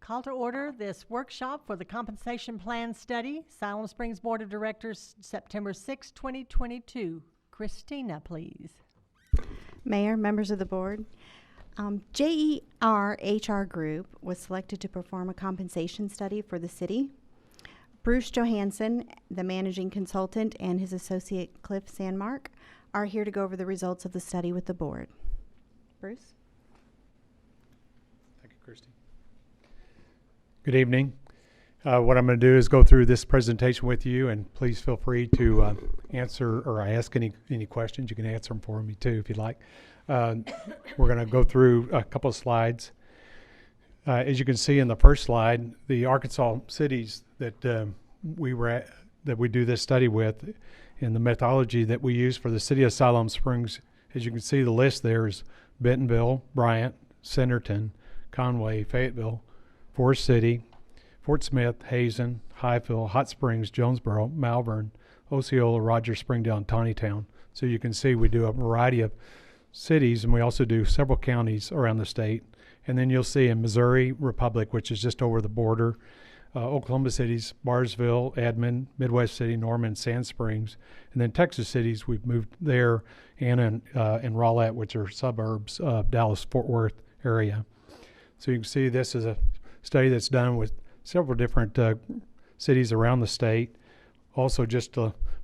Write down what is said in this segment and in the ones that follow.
Call to order this workshop for the Compensation Plan Study, Siloam Springs Board of Directors, September 6, 2022. Christina, please. Mayor, members of the board, JER HR Group was selected to perform a compensation study for the city. Bruce Johansson, the managing consultant, and his associate Cliff Sandmark are here to go over the results of the study with the board. Bruce? Thank you, Christy. Good evening. What I'm going to do is go through this presentation with you, and please feel free to answer or ask any questions. You can answer them for me too if you'd like. We're going to go through a couple of slides. As you can see in the first slide, the Arkansas cities that we do this study with, and the methodology that we use for the city of Siloam Springs, as you can see, the list there is Bentonville, Bryant, Centerton, Conway, Fayetteville, Forest City, Fort Smith, Hazen, Highville, Hot Springs, Jonesboro, Malvern, Osceola, Rogers, Springdale, and Tawnytown. So you can see we do a variety of cities, and we also do several counties around the state. And then you'll see in Missouri Republic, which is just over the border, Oklahoma cities, Barnesville, Edmond, Midwest City, Norman, Sand Springs, and then Texas cities, we've moved there, and in Rowlett, which are suburbs of Dallas-Fort Worth area. So you can see this is a study that's done with several different cities around the state. Also, just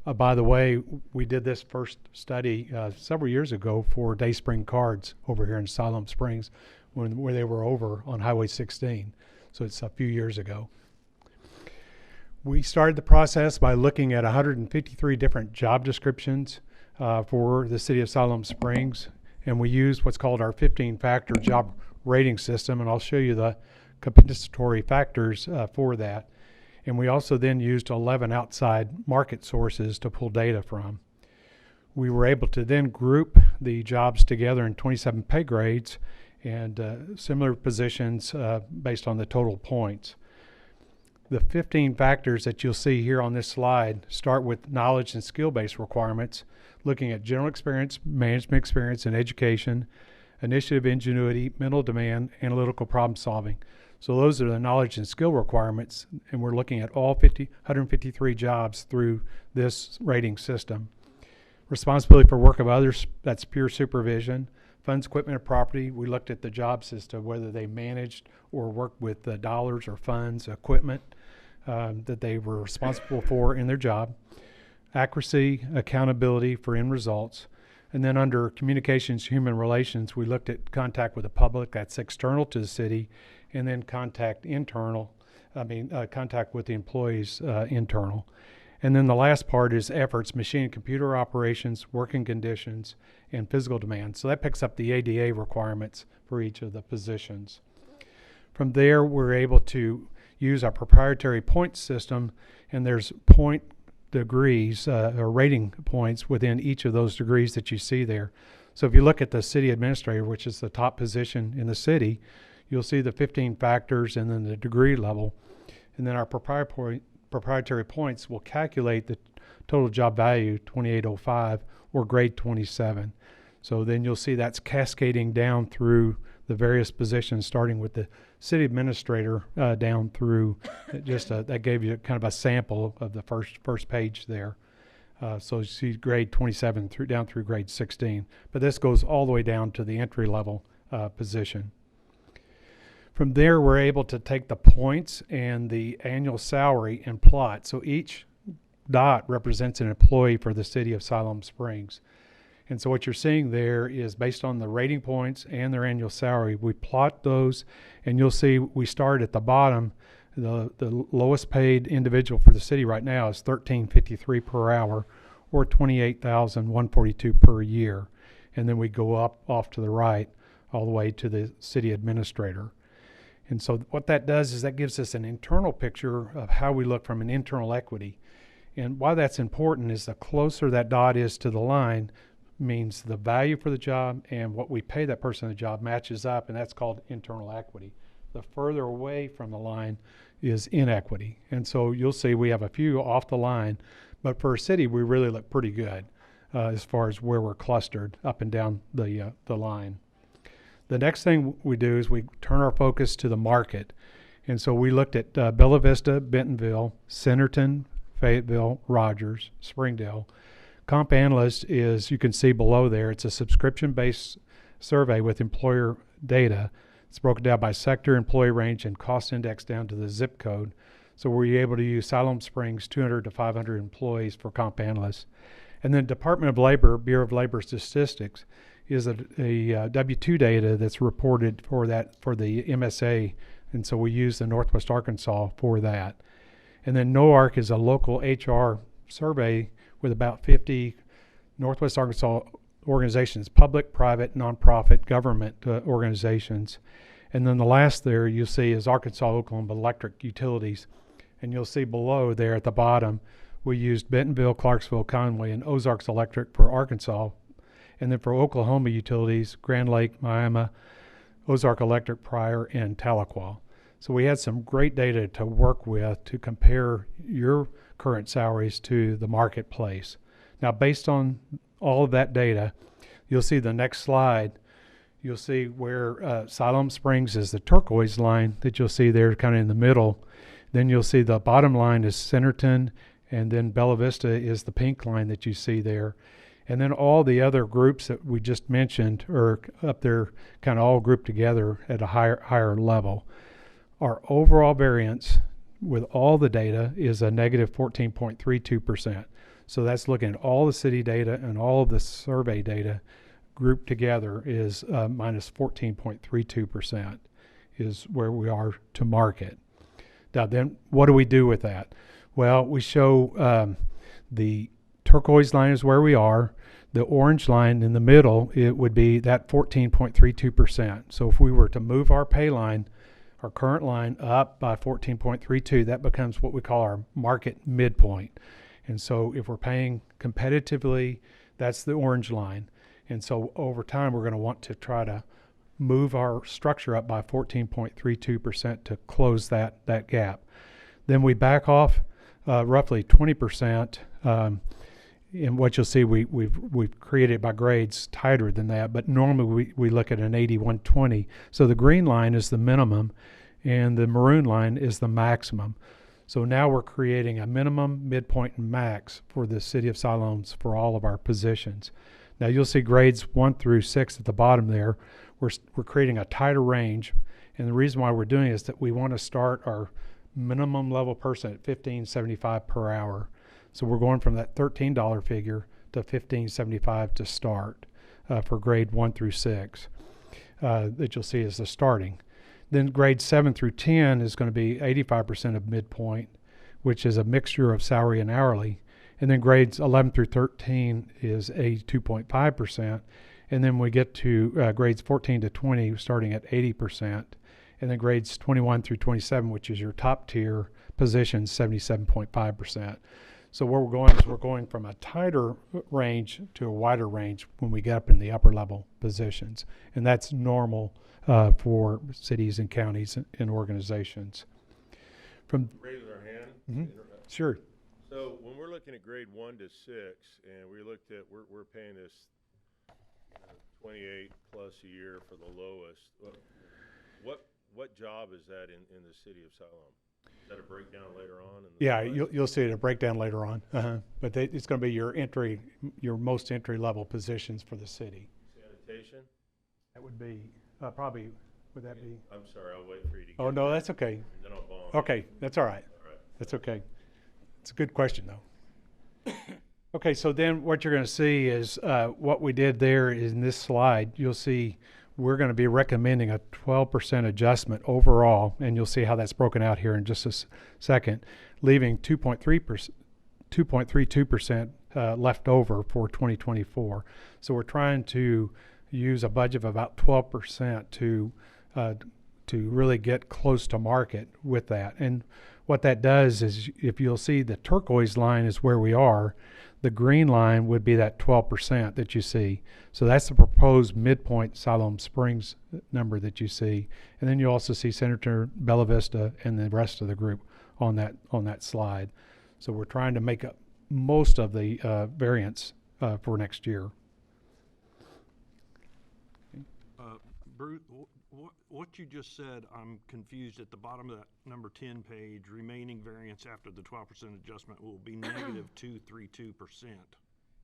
by the way, we did this first study several years ago for Day Spring Cards over here in Siloam Springs where they were over on Highway 16. So it's a few years ago. We started the process by looking at 153 different job descriptions for the city of Siloam Springs, and we used what's called our 15-factor job rating system, and I'll show you the compensatory factors for that. And we also then used 11 outside market sources to pull data from. We were able to then group the jobs together in 27 pay grades and similar positions based on the total points. The 15 factors that you'll see here on this slide start with knowledge and skill-based requirements, looking at general experience, management experience, and education, initiative, ingenuity, mental demand, analytical problem solving. So those are the knowledge and skill requirements, and we're looking at all 153 jobs through this rating system. Responsibility for work of others, that's peer supervision. Funds, equipment, and property, we looked at the jobs as to whether they managed or worked with dollars or funds, equipment that they were responsible for in their job. Accuracy, accountability for end results. And then under communications, human relations, we looked at contact with the public, that's external to the city, and then contact with the employees, internal. And then the last part is efforts, machine and computer operations, working conditions, and physical demand. So that picks up the ADA requirements for each of the positions. From there, we're able to use our proprietary point system, and there's point degrees or rating points within each of those degrees that you see there. So if you look at the city administrator, which is the top position in the city, you'll see the 15 factors and then the degree level. And then our proprietary points will calculate the total job value, 2805, or grade 27. So then you'll see that's cascading down through the various positions, starting with the city administrator down through that gave you kind of a sample of the first page there. So you see grade 27 down through grade 16. But this goes all the way down to the entry level position. From there, we're able to take the points and the annual salary and plot. So each dot represents an employee for the city of Siloam Springs. And so what you're seeing there is based on the rating points and their annual salary, we plot those, and you'll see we start at the bottom. The lowest paid individual for the city right now is $13.53 per hour, or $28,142 per year. And then we go up off to the right all the way to the city administrator. And so what that does is that gives us an internal picture of how we look from an internal equity. And why that's important is the closer that dot is to the line means the value for the job and what we pay that person the job matches up, and that's called internal equity. The further away from the line is inequity. And so you'll see we have a few off the line, but for a city, we really look pretty good as far as where we're clustered up and down the line. The next thing we do is we turn our focus to the market. And so we looked at Bella Vista, Bentonville, Centerton, Fayetteville, Rogers, Springdale. Comp Analyst is, you can see below there, it's a subscription-based survey with employer data. It's broken down by sector, employee range, and cost index down to the zip code. So we're able to use Siloam Springs 200 to 500 employees for Comp Analyst. And then Department of Labor, Bureau of Labor Statistics, is a W-2 data that's reported for the MSA. And so we use the Northwest Arkansas for that. And then NOARC is a local HR survey with about 50 Northwest Arkansas organizations, public, private, nonprofit, government organizations. And then the last there you'll see is Arkansas Oklahoma Electric Utilities. And you'll see below there at the bottom, we used Bentonville, Clarksville, Conway, and Ozarks Electric for Arkansas. And then for Oklahoma utilities, Grand Lake, Miami, Ozark Electric, Pryor, and Tahlequah. So we had some great data to work with to compare your current salaries to the marketplace. Now, based on all of that data, you'll see the next slide. You'll see where Siloam Springs is the turquoise line that you'll see there kind of in the middle. Then you'll see the bottom line is Centerton, and then Bella Vista is the pink line that you see there. And then all the other groups that we just mentioned are up there kind of all grouped together at a higher level. Our overall variance with all the data is a negative 14.32%. So that's looking at all the city data and all of the survey data grouped together is minus 14.32% is where we are to market. Now then, what do we do with that? Well, we show the turquoise line is where we are. The orange line in the middle, it would be that 14.32%. So if we were to move our pay line, our current line up by 14.32, that becomes what we call our market midpoint. And so if we're paying competitively, that's the orange line. And so over time, we're going to want to try to move our structure up by 14.32% to close that gap. Then we back off roughly 20%. And what you'll see, we've created by grades tighter than that, but normally we look at an 80-120. So the green line is the minimum, and the maroon line is the maximum. So now we're creating a minimum, midpoint, and max for the city of Siloam's for all of our positions. Now you'll see grades 1 through 6 at the bottom there. We're creating a tighter range, and the reason why we're doing it is that we want to start our minimum level person at $15.75 per hour. So we're going from that $13 figure to $15.75 to start for grade 1 through 6 that you'll see as the starting. Then grade 7 through 10 is going to be 85% of midpoint, which is a mixture of salary and hourly. And then grades 11 through 13 is 82.5%. And then we get to grades 14 to 20 starting at 80%. And then grades 21 through 27, which is your top tier position, 77.5%. So where we're going is we're going from a tighter range to a wider range when we get up in the upper level positions. And that's normal for cities and counties and organizations. Raising our hand. Mm-hmm. Sure. So when we're looking at grade 1 to 6, and we looked at, we're paying this 28 plus a year for the lowest. What job is that in the city of Siloam? Is that a breakdown later on? Yeah, you'll see it a breakdown later on. But it's going to be your most entry level positions for the city. Sanitation? That would be probably. Would that be? I'm sorry, I'll wait for you to get Oh no, that's okay. and then I'll bomb. Okay, that's all right. All right. That's okay. It's a good question though. Okay, so then what you're going to see is what we did there is in this slide. You'll see we're going to be recommending a 12% adjustment overall, and you'll see how that's broken out here in just a second, leaving 2.32% left over for 2024. So we're trying to use a budget of about 12% to really get close to market with that. And what that does is, if you'll see, the turquoise line is where we are. The green line would be that 12% that you see. So that's the proposed midpoint Siloam Springs number that you see. And then you also see Senator Bella Vista and the rest of the group on that slide. So we're trying to make up most of the variance for next year. Bruce, What you just said, I'm confused. At the bottom of that number 10 page, remaining variance after the 12% adjustment will be negative 232%.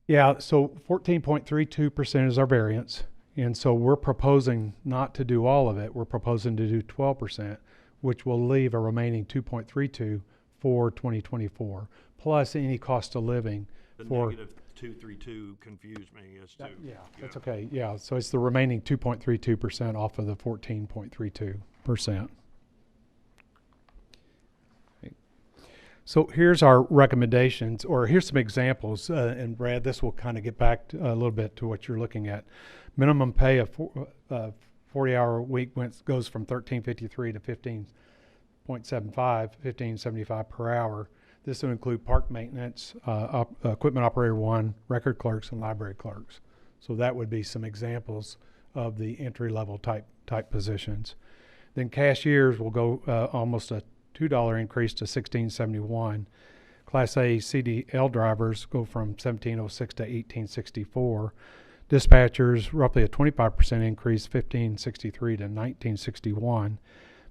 Yeah, so 14.32% is our variance. And so we're proposing not to do all of it. We're proposing to do 12%, which will leave a remaining 2.32 for 2024, plus any cost of living The for. negative 232 confused me as to. Yeah, that's okay. Yeah, so it's the remaining 2.32% off of the 14.32%. So here's our recommendations, or here's some examples, and Brad, this will kind of get back to, a little bit to what you're looking at. Minimum pay of 40-hour week goes from $13.53 to $15.75 per hour. This will include park maintenance, equipment operator 1, record clerks, and library clerks. So that would be some examples of the entry-level type positions. Then cashiers will go almost a $2 increase to $16.71. Class A CDL drivers go from $17.06 to $18.64. Dispatchers, roughly a 25% increase, $15.63 to $19.61.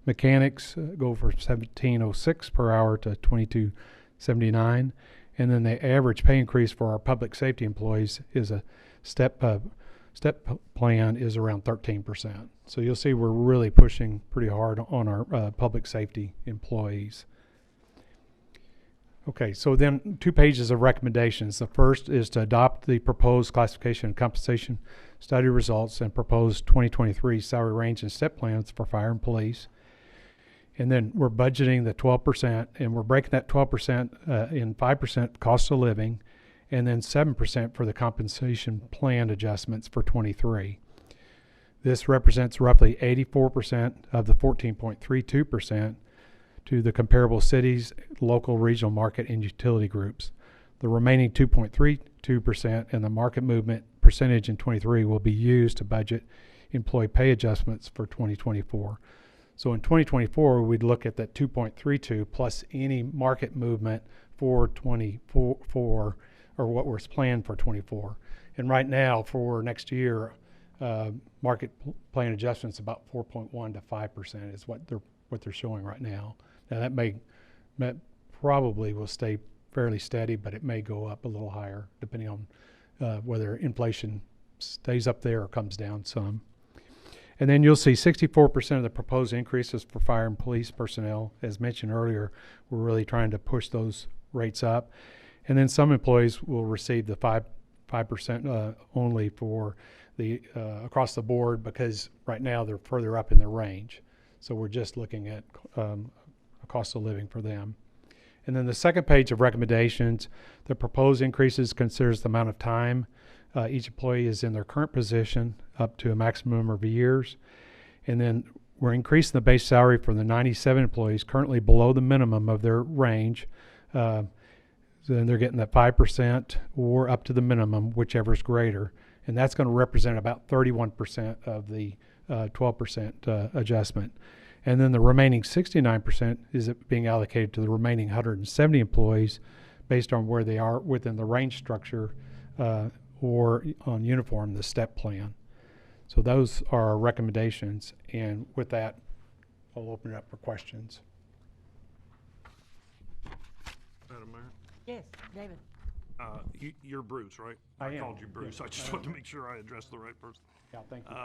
Mechanics go from $17.06 per hour to $22.79. And then the average pay increase for our public safety employees is a step plan is around 13%. So you'll see we're really pushing pretty hard on our public safety employees. Okay, so then 2 pages of recommendations. The first is to adopt the proposed classification and compensation study results and proposed 2023 salary range and step plans for fire and police. And then we're budgeting the 12%, and we're breaking that 12% in 5% cost of living, and then 7% for the compensation plan adjustments for 23. This represents roughly 84% of the 14.32% to the comparable cities, local, regional market, and utility groups. The remaining 2.32% and the market movement percentage in 23 will be used to budget employee pay adjustments for 2024. So in 2024, we'd look at that 2.32 plus any market movement for 24, or what was planned for 24. And right now, for next year, market plan adjustments about 4.1 to 5% is what they're showing right now. Now that probably will stay fairly steady, but it may go up a little higher depending on whether inflation stays up there or comes down some. And then you'll see 64% of the proposed increases for fire and police personnel. As mentioned earlier, we're really trying to push those rates up. And then some employees will receive the 5% only for the across the board, because right now they're further up in the range. So we're just looking at a cost of living for them. And then the second page of recommendations, the proposed increases considers the amount of time each employee is in their current position up to a maximum of years. And then we're increasing the base salary for the 97 employees currently below the minimum of their range. So then they're getting that 5% or up to the minimum, whichever is greater. And that's going to represent about 31% of the 12% adjustment. And then the remaining 69% is being allocated to the remaining 170 employees based on where they are within the range structure or on uniform, the step plan. So those are our recommendations. And with that, I'll open it up for questions. Madam Mayor? Yes, David. You're Bruce, right? I am. Called you Bruce. Yeah. I just wanted to make sure I addressed the right person. Yeah, thank you.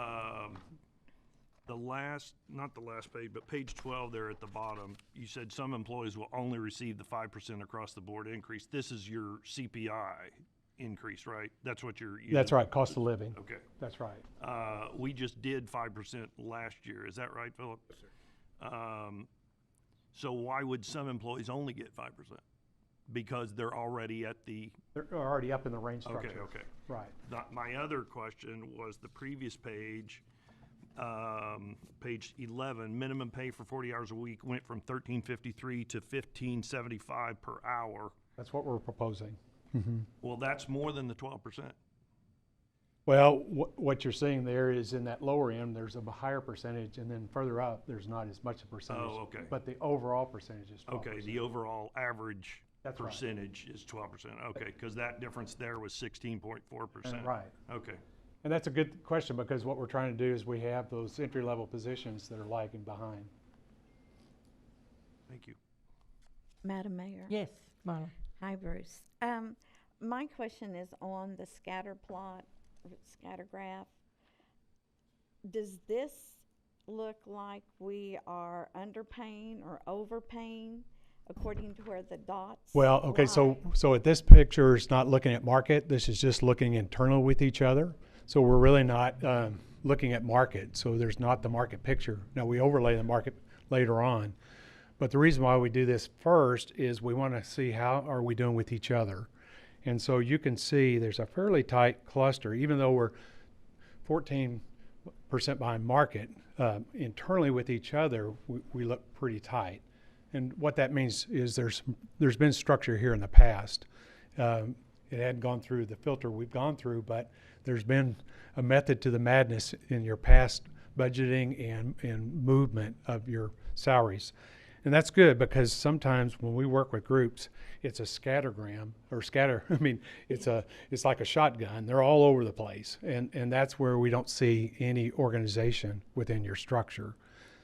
Not the last page, but page 12 there at the bottom, you said some employees will only receive the 5% across the board increase. This is your CPI increase, right? That's what you're using. That's right, cost of living. Okay. That's right. We just did 5% last year. Is that right, Philip? Yes, sir. So why would some employees only get 5%? Because they're already at the. They're already up in the range structure. Okay. Right. My other question was the previous page, page 11, minimum pay for 40 hours a week went from $13.53 to $15.75 per hour. That's what we're proposing. Mm-hmm. Well, that's more than the 12%. Well, what you're seeing there is in that lower end, there's a higher percentage, and then further up, there's not as much a percentage. Oh, okay. But the overall percentage is 12%. Okay, the overall average That's right. percentage is 12%. Okay, because that difference there was 16.4%. Right. Okay. And that's a good question, because what we're trying to do is we have those entry-level positions that are lagging behind. Thank you. Madam Mayor. Yes, Marla. Hi, Bruce. My question is on the scatter plot, scatter graph. Does this look like we are underpaying or overpaying according to where the dots Well, okay, lie? so at this picture is not looking at market. This is just looking internal with each other. So we're really not looking at market. So there's not the market picture. Now, we overlay the market later on. But the reason why we do this first is we want to see how are we doing with each other. And so you can see there's a fairly tight cluster, even though we're 14% behind market, internally with each other, we look pretty tight. And what that means is there's been structure here in the past. It hadn't gone through the filter we've gone through, but there's been a method to the madness in your past budgeting and movement of your salaries. And that's good, because sometimes when we work with groups, it's a scattergram or scatter. I mean, it's like a shotgun. They're all over the place. And that's where we don't see any organization within your structure.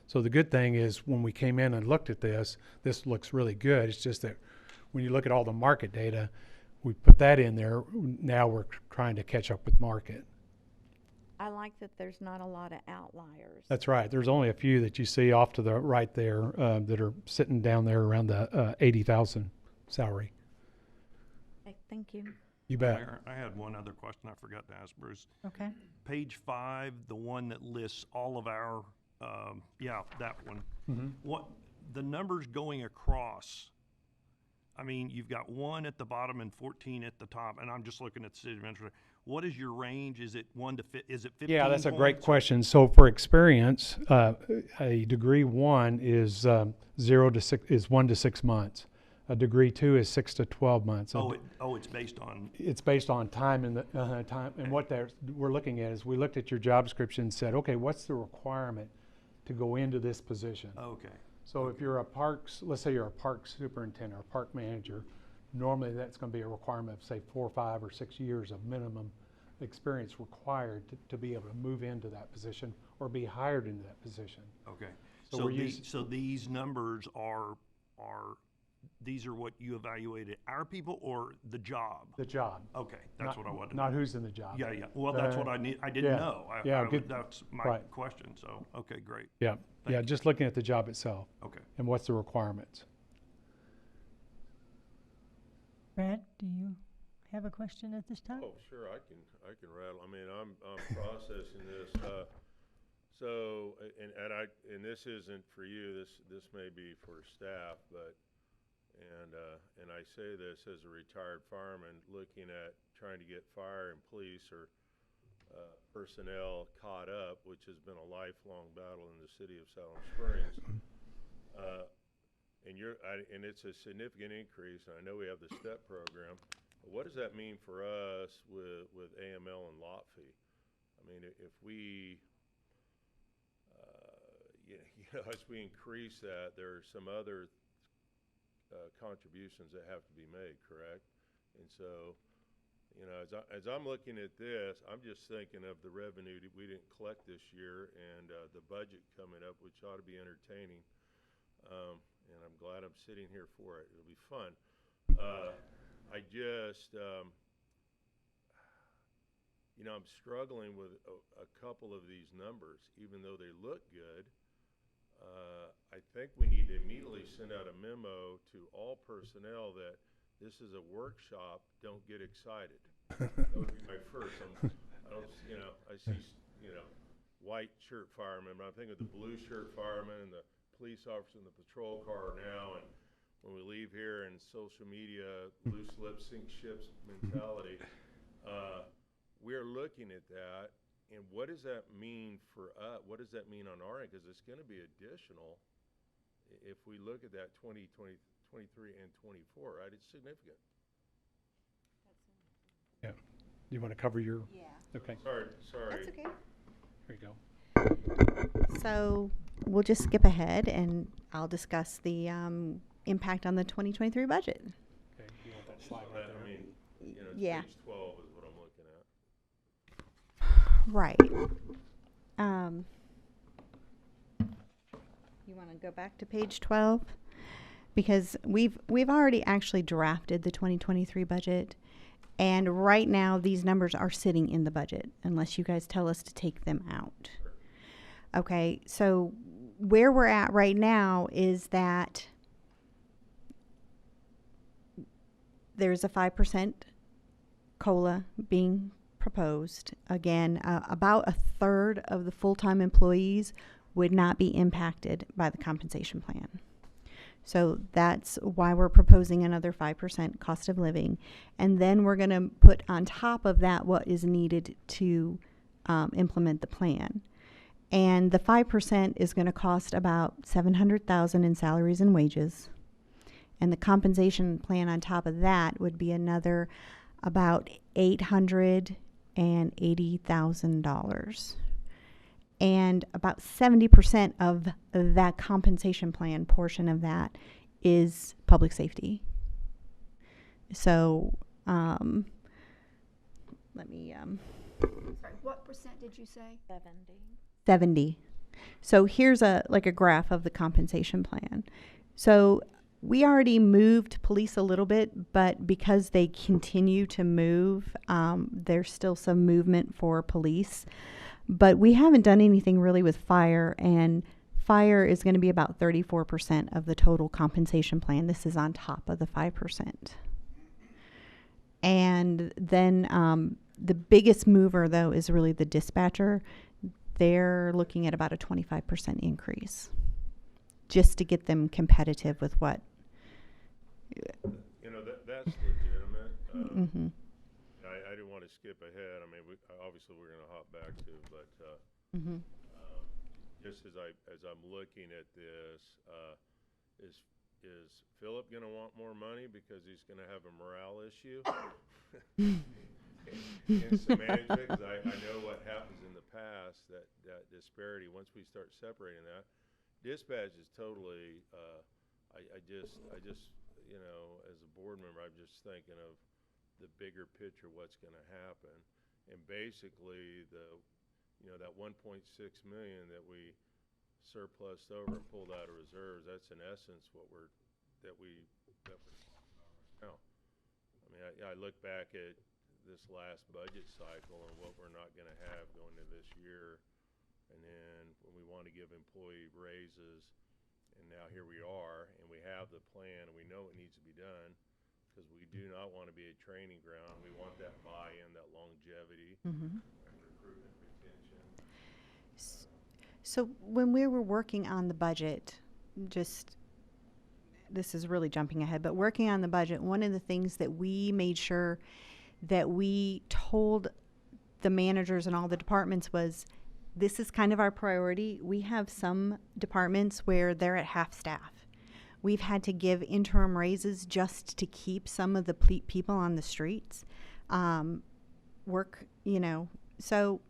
So the good thing is when we came in and looked at this looks really good. It's just that when you look at all the market data, we put that in there. Now we're trying to catch up with market. I like that there's not a lot of outliers. That's right. There's only a few that you see off to the right there that are sitting down there around the 80,000 salary. Okay, thank you. You bet. Mayor, I had one other question I forgot to ask Bruce. Okay. Page 5, the one that lists all of our, that one. Mm-hmm. What, the numbers going across, I mean, you've got 1 at the bottom and 14 at the top, and I'm just looking at the city administrator. What is your range? Is it 1 to is it 15 Yeah, that's a great points? question. So for experience, a degree 1 is 1 to 6 months. A degree 2 is 6 to 12 months. It's based on, It's based on time and the time. And what we're looking at is we looked at your job description and said, okay, what's the requirement to go into this position? okay. So if you're let's say you're a parks superintendent or park manager, normally that's going to be a requirement of say 4, 5, or 6 years of minimum experience required to be able to move into that position or be hired into that position. Okay. So So we're these, using- so these numbers are these are what you evaluated, our people or the job? The job. Okay, that's what I wanted to know. Not who's in the job. Yeah. Well, that's what I need. I didn't yeah. know. Good. That's my Right. question. So, okay, great. Yeah. Yeah. Just looking at the job itself Okay. and what's the requirements. Brad, do you have a question at this time? Oh, sure, I can rattle. I mean, I'm processing this. And this isn't for you. This may be for staff, but and I say this as a retired fireman looking at trying to get fire and police or personnel caught up, which has been a lifelong battle in the city of Siloam Springs. And it's a significant increase, and I know we have the STEP program. But what does that mean for us with AML and lot fee? I mean, if we, as we increase that, there are some other contributions that have to be made, correct? And so, as I'm looking at this, I'm just thinking of the revenue that we didn't collect this year and the budget coming up, which ought to be entertaining. And I'm glad I'm sitting here for it. It'll be fun. I just, I'm struggling with a couple of these numbers, even though they look good. I think we need to immediately send out a memo to all personnel that this is a workshop. Don't get excited. That would be my first. I see, white shirt firemen, but I'm thinking of the blue shirt firemen and the police officer in the patrol car now. And when we leave here and social media, loose lips sink ships mentality, we're looking at that. And what does that mean for us? What does that mean on our end? Because it's going to be additional if we look at that 2023 and 24, right? It's significant. Yeah. Do you want to cover your? Yeah. Okay. Sorry. That's okay. There you go. So we'll just skip ahead and I'll discuss the impact on the 2023 budget. Okay. You want that slide right there? I mean, Yeah. page 12 is what I'm looking at. Right. Um, you want to go back to page 12? Because we've already actually drafted the 2023 budget, and right now these numbers are sitting in the budget unless you guys tell us to take them out. Okay, so where we're at right now is that there's a 5% COLA being proposed. Again, about a third of the full-time employees would not be impacted by the compensation plan. So that's why we're proposing another 5% cost of living. And then we're going to put on top of that what is needed to implement the plan. And the 5% is going to cost about $700,000 in salaries and wages. And the compensation plan on top of that would be another about $880,000. And about 70% of that compensation plan portion of that is public safety. So, let me, Sorry, what percent did you say? 70. So here's a graph of the compensation plan. So we already moved police a little bit, but because they continue to move, there's still some movement for police. But we haven't done anything really with fire, and fire is going to be about 34% of the total compensation plan. This is on top of the 5%. And then the biggest mover, though, is really the dispatcher. They're looking at about a 25% increase just to get them competitive with what. You know, that's legitimate. Mm-hmm. I didn't want to skip ahead. I mean, obviously we're going to hop back to, but Mm-hmm. just as I'm looking at this, is Philip going to want more money because he's going to have a morale issue in some management? Because I know what happens in the past, that disparity. Once we start separating that, dispatch is totally. I just you know, as a board member, I'm just thinking of the bigger picture, what's going to happen, and basically that 1.6 million that we surplused over and pulled out of reserves. That's in essence what we're talking about right now. I mean, I look back at this last budget cycle and what we're not going to have going into this year, and then when we want to give employee raises, and now here we are, and we have the plan, and we know it needs to be done. Because we do not want to be a training ground. We want that buy-in, that longevity, Mm-hmm. and recruitment retention. So when we were working on the budget, this is really jumping ahead, but working on the budget, one of the things that we made sure that we told the managers and all the departments was, this is kind of our priority. We have some departments where they're at half staff. We've had to give interim raises just to keep some of the people on the streets work, So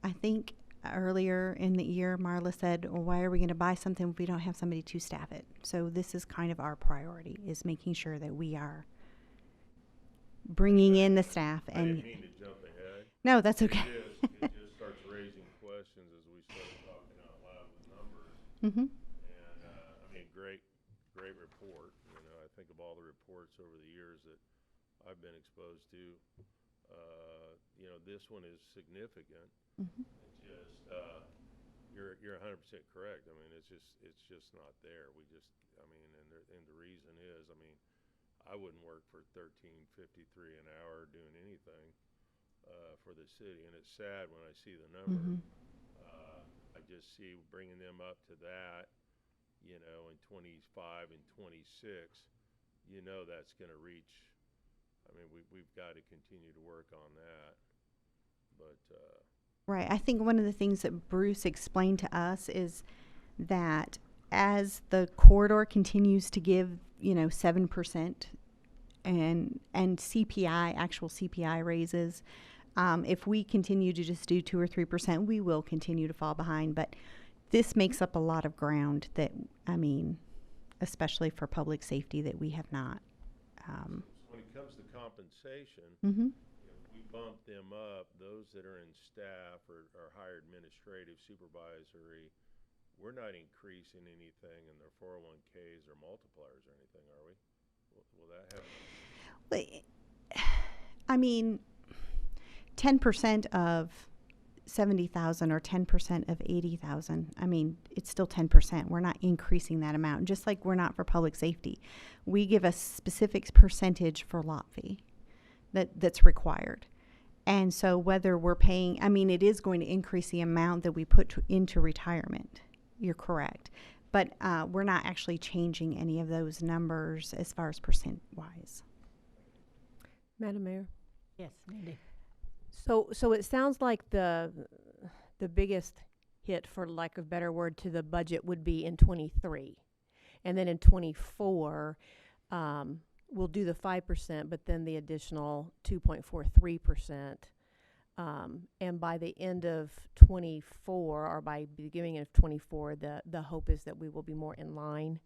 I think earlier in the year, Marla said, well, why are we going to buy something if we don't have somebody to staff it? So this is kind of our priority, is making sure that we are bringing in the staff. I didn't mean to jump ahead. No, that's okay. It just starts raising questions as we start talking out loud with numbers. Mm-hmm. And I mean, great report. I think of all the reports over the years that I've been exposed to. This one is significant. Mm-hmm. It's just you're 100% correct. I mean, it's just not there. And the reason is, I wouldn't work for $13.53 an hour doing anything for the city, and it's sad when I see the number. Mm-hmm. I just see bringing them up to that, in 25 and 26, that's going to reach. We've got to continue to work on that, but. Right. I think one of the things that Bruce explained to us is that as the corridor continues to give, 7% and CPI, actual CPI raises, if we continue to just do 2 or 3%, we will continue to fall behind. But this makes up a lot of ground that, especially for public safety, that we have not. When it comes to compensation, Mm-hmm. if we bump them up, those that are in staff or higher administrative, supervisory, we're not increasing anything in their 401ks or multipliers or anything, are we? Will that have? I mean, 10% of 70,000 or 10% of 80,000. I mean, it's still 10%. We're not increasing that amount, just like we're not for public safety. We give a specific percentage for lot fee that's required. And so whether we're paying, I mean, it is going to increase the amount that we put into retirement. You're correct. But we're not actually changing any of those numbers as far as percent-wise. Madam Mayor? Yes, Mindy. So it sounds like the biggest hit, for lack of a better word, to the budget would be in 23. And then in 24, we'll do the 5%, but then the additional 2.43%. And by the end of 24, or by the beginning of 24, the hope is that we will be more in line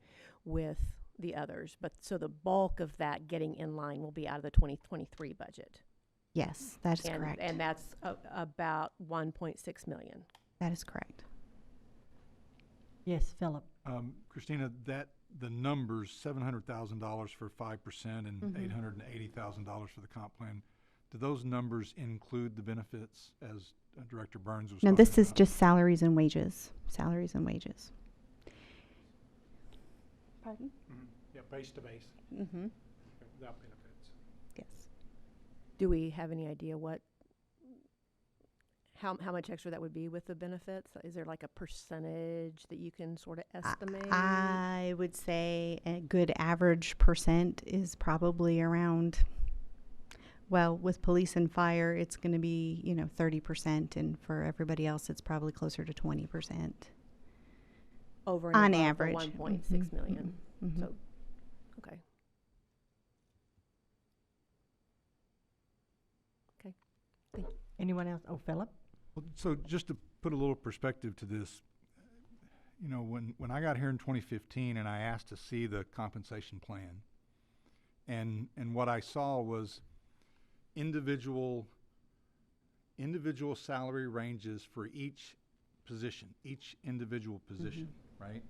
with the others. But so the bulk of that getting in line will be out of the 2023 budget. Yes, that is correct. And that's about 1.6 million. That is correct. Yes, Philip. Christina, the numbers, $700,000 for 5% and $880,000 for the comp plan, do those numbers include the benefits as Director Burns was No, talking this is about? just salaries and wages. Salaries and wages. Pardon? Yeah, base to base, Mm-hmm. without benefits. Yes. Do we have any idea how much extra that would be with the benefits? Is there like a percentage that you can sort of estimate? I would say a good average percent is probably around, well, with police and fire, it's going to be, 30%, and for everybody else, it's probably closer to 20%. Over and on above average. the 1.6 million. Mhm. So, okay. Okay. Thank you. Anyone else? Oh, Philip? Well, so just to put a little perspective to this, when I got here in 2015 and I asked to see the compensation plan, and what I saw was individual salary ranges for each position, each individual position, right?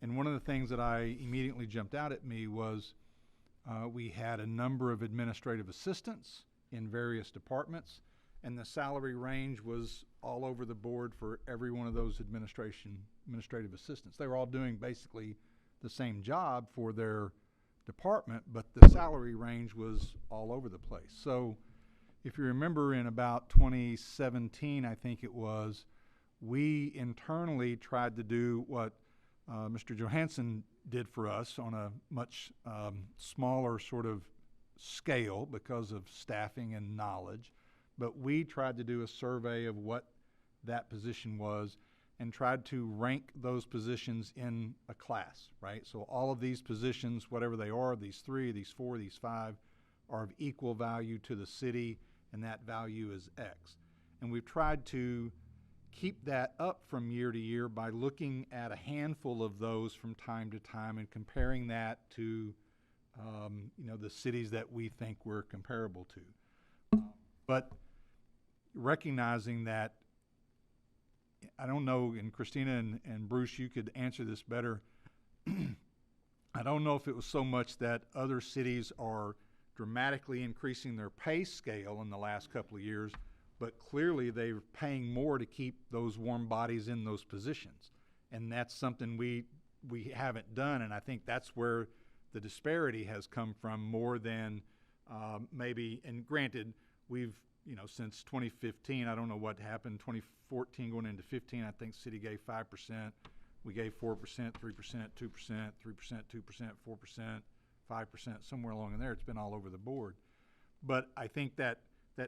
And one of the things that I immediately jumped out at me was we had a number of administrative assistants in various departments, and the salary range was all over the board for every one of those administrative assistants. They were all doing basically the same job for their department, but the salary range was all over the place. So if you remember, in about 2017, I think it was, we internally tried to do what Mr. Johansson did for us on a much smaller sort of scale because of staffing and knowledge. But we tried to do a survey of what that position was and tried to rank those positions in a class, right? So all of these positions, whatever they are, these 3, these 4, these 5, are of equal value to the city, and that value is X. And we've tried to keep that up from year to year by looking at a handful of those from time to time and comparing that to, the cities that we think we're comparable to. But recognizing that, I don't know, and Christina and Bruce, you could answer this better. I don't know if it was so much that other cities are dramatically increasing their pay scale in the last couple of years, but clearly they're paying more to keep those warm bodies in those positions. And that's something we haven't done, and I think that's where the disparity has come from more than maybe, and granted, we've, since 2015, I don't know what happened, 2014 going into 15, I think city gave 5%, we gave 4%, 3%, 2%, 3%, 2%, 4%, 5%, somewhere along in there. It's been all over the board. But I think that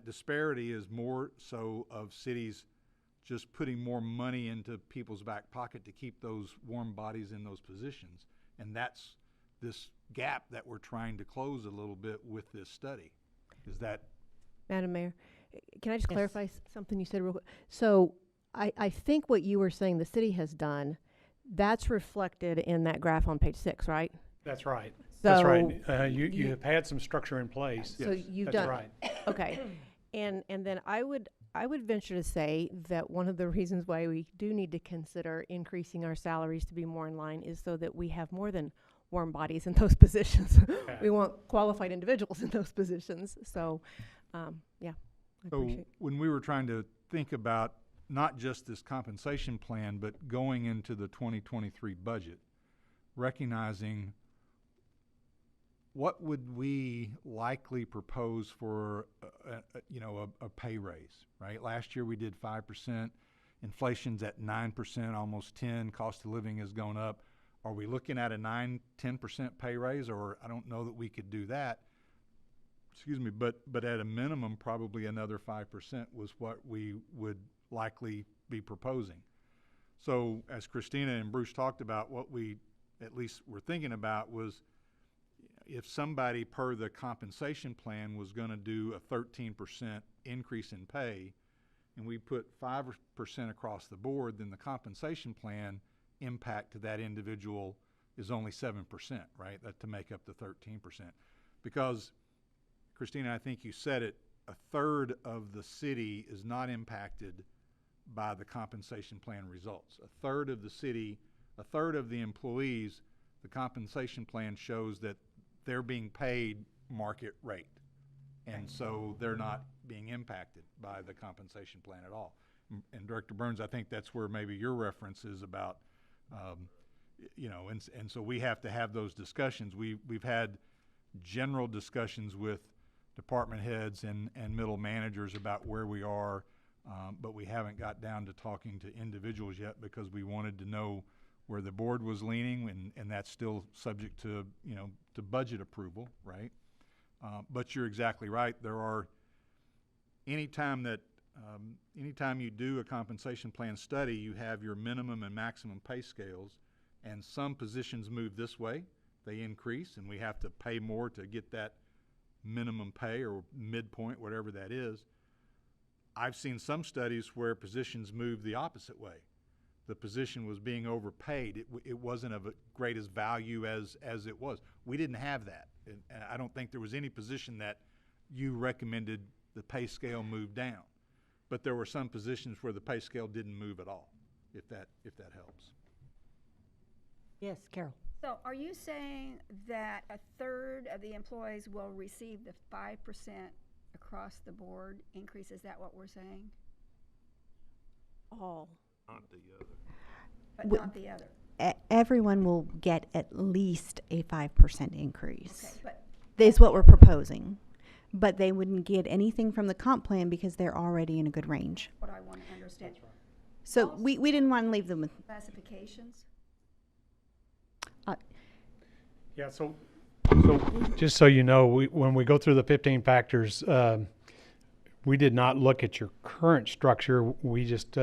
disparity is more so of cities just putting more money into people's back pocket to keep those warm bodies in those positions. And that's this gap that we're trying to close a little bit with this study. Is that... Madam Mayor, can I just Yes. clarify something you said real quick? So I think what you were saying the city has done, that's reflected in that graph on page 6, right? That's right. That's So right. You you- have had some structure in place. So you've That's done, right. okay. And then I would venture to say that one of the reasons why we do need to consider increasing our salaries to be more in line is so that we have more than warm bodies in those positions. We want qualified individuals in those positions. So, yeah, I So appreciate. when we were trying to think about not just this compensation plan, but going into the 2023 budget, recognizing what would we likely propose for a pay raise, right? Last year we did 5%, inflation's at 9%, almost 10, cost of living has gone up. Are we looking at a 9-10% pay raise, or I don't know that we could do that. Excuse me, but at a minimum, probably another 5% was what we would likely be proposing. So as Christina and Bruce talked about, what we at least were thinking about was if somebody per the compensation plan was gonna do a 13% increase in pay, and we put 5% across the board, then the compensation plan impact to that individual is only 7%, right? That to make up the 13%. Because, Christina, I think you said it, a third of the city is not impacted by the compensation plan results. A third of the city, a third of the employees, the compensation plan shows that they're being paid market rate. And so they're not being impacted by the compensation plan at all. And Director Burns, I think that's where maybe your reference is about, and so we have to have those discussions. We've had general discussions with department heads and middle managers about where we are, but we haven't got down to talking to individuals yet because we wanted to know where the board was leaning, and that's still subject to, to budget approval, right? But you're exactly right. There are, anytime you do a compensation plan study, you have your minimum and maximum pay scales, and some positions move this way, they increase, and we have to pay more to get that minimum pay or midpoint, whatever that is. I've seen some studies where positions move the opposite way. The position was being overpaid. It wasn't of a greatest value as it was. We didn't have that. And I don't think there was any position that you recommended the pay scale move down. But there were some positions where the pay scale didn't move at all, if that helps. Yes, Carol. So are you saying that a third of the employees will receive the 5% across the board increase? Is that what we're saying? All. Not the other. But Wh- not the other? Everyone will get at least a 5% increase. Okay, but Is what we're proposing. But they wouldn't get anything from the comp plan because they're already in a good range. what I want to understand, So we didn't want to leave them with, classifications? Yeah, so just so you know, when we go through the 15 factors, we did not look at your current structure. We just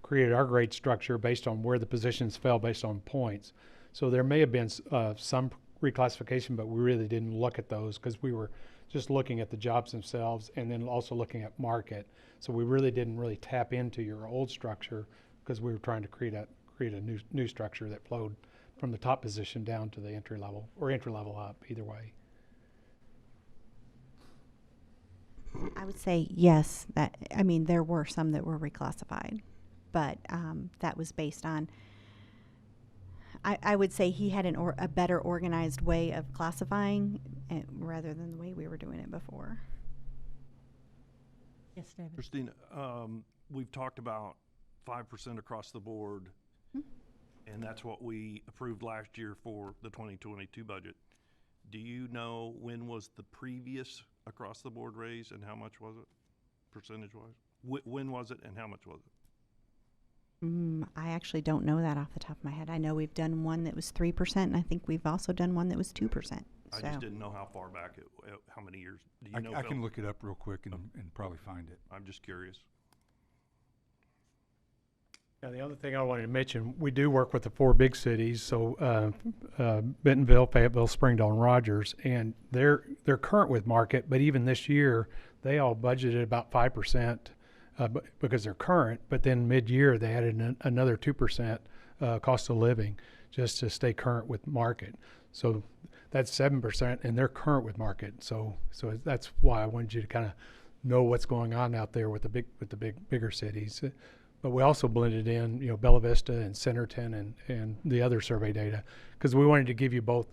created our grade structure based on where the positions fell based on points. So there may have been some reclassification, but we really didn't look at those because we were just looking at the jobs themselves and then also looking at market. So we really didn't tap into your old structure because we were trying to create a new structure that flowed from the top position down to the entry level or entry level up, either way. I would say yes, there were some that were reclassified, but that was based on, I would say he had a better organized way of classifying rather than the way we were doing it before. Yes, David. Christina, we've talked about 5% across the board, and that's what we approved last year for the 2022 budget. Do you know when was the previous across the board raise and how much was it, percentage-wise? When was it and how much was it? I actually don't know that off the top of my head. I know we've done one that was 3%, and I think we've also done one that was 2%. I just didn't know how far back, how many years. Do you know, I Phil? can look it up real quick and probably find it. I'm just curious. Now, the other thing I wanted to mention, we do work with the 4 big cities, so Bentonville, Fayetteville, Springdale, and Rogers, and they're current with market, but even this year, they all budgeted about 5% because they're current, but then mid-year, they added another 2% cost of living just to stay current with market. So that's 7%, and they're current with market. So that's why I wanted you to kind of know what's going on out there with the bigger cities. But we also blended in, Bella Vista and Centerton and the other survey data, because we wanted to give you both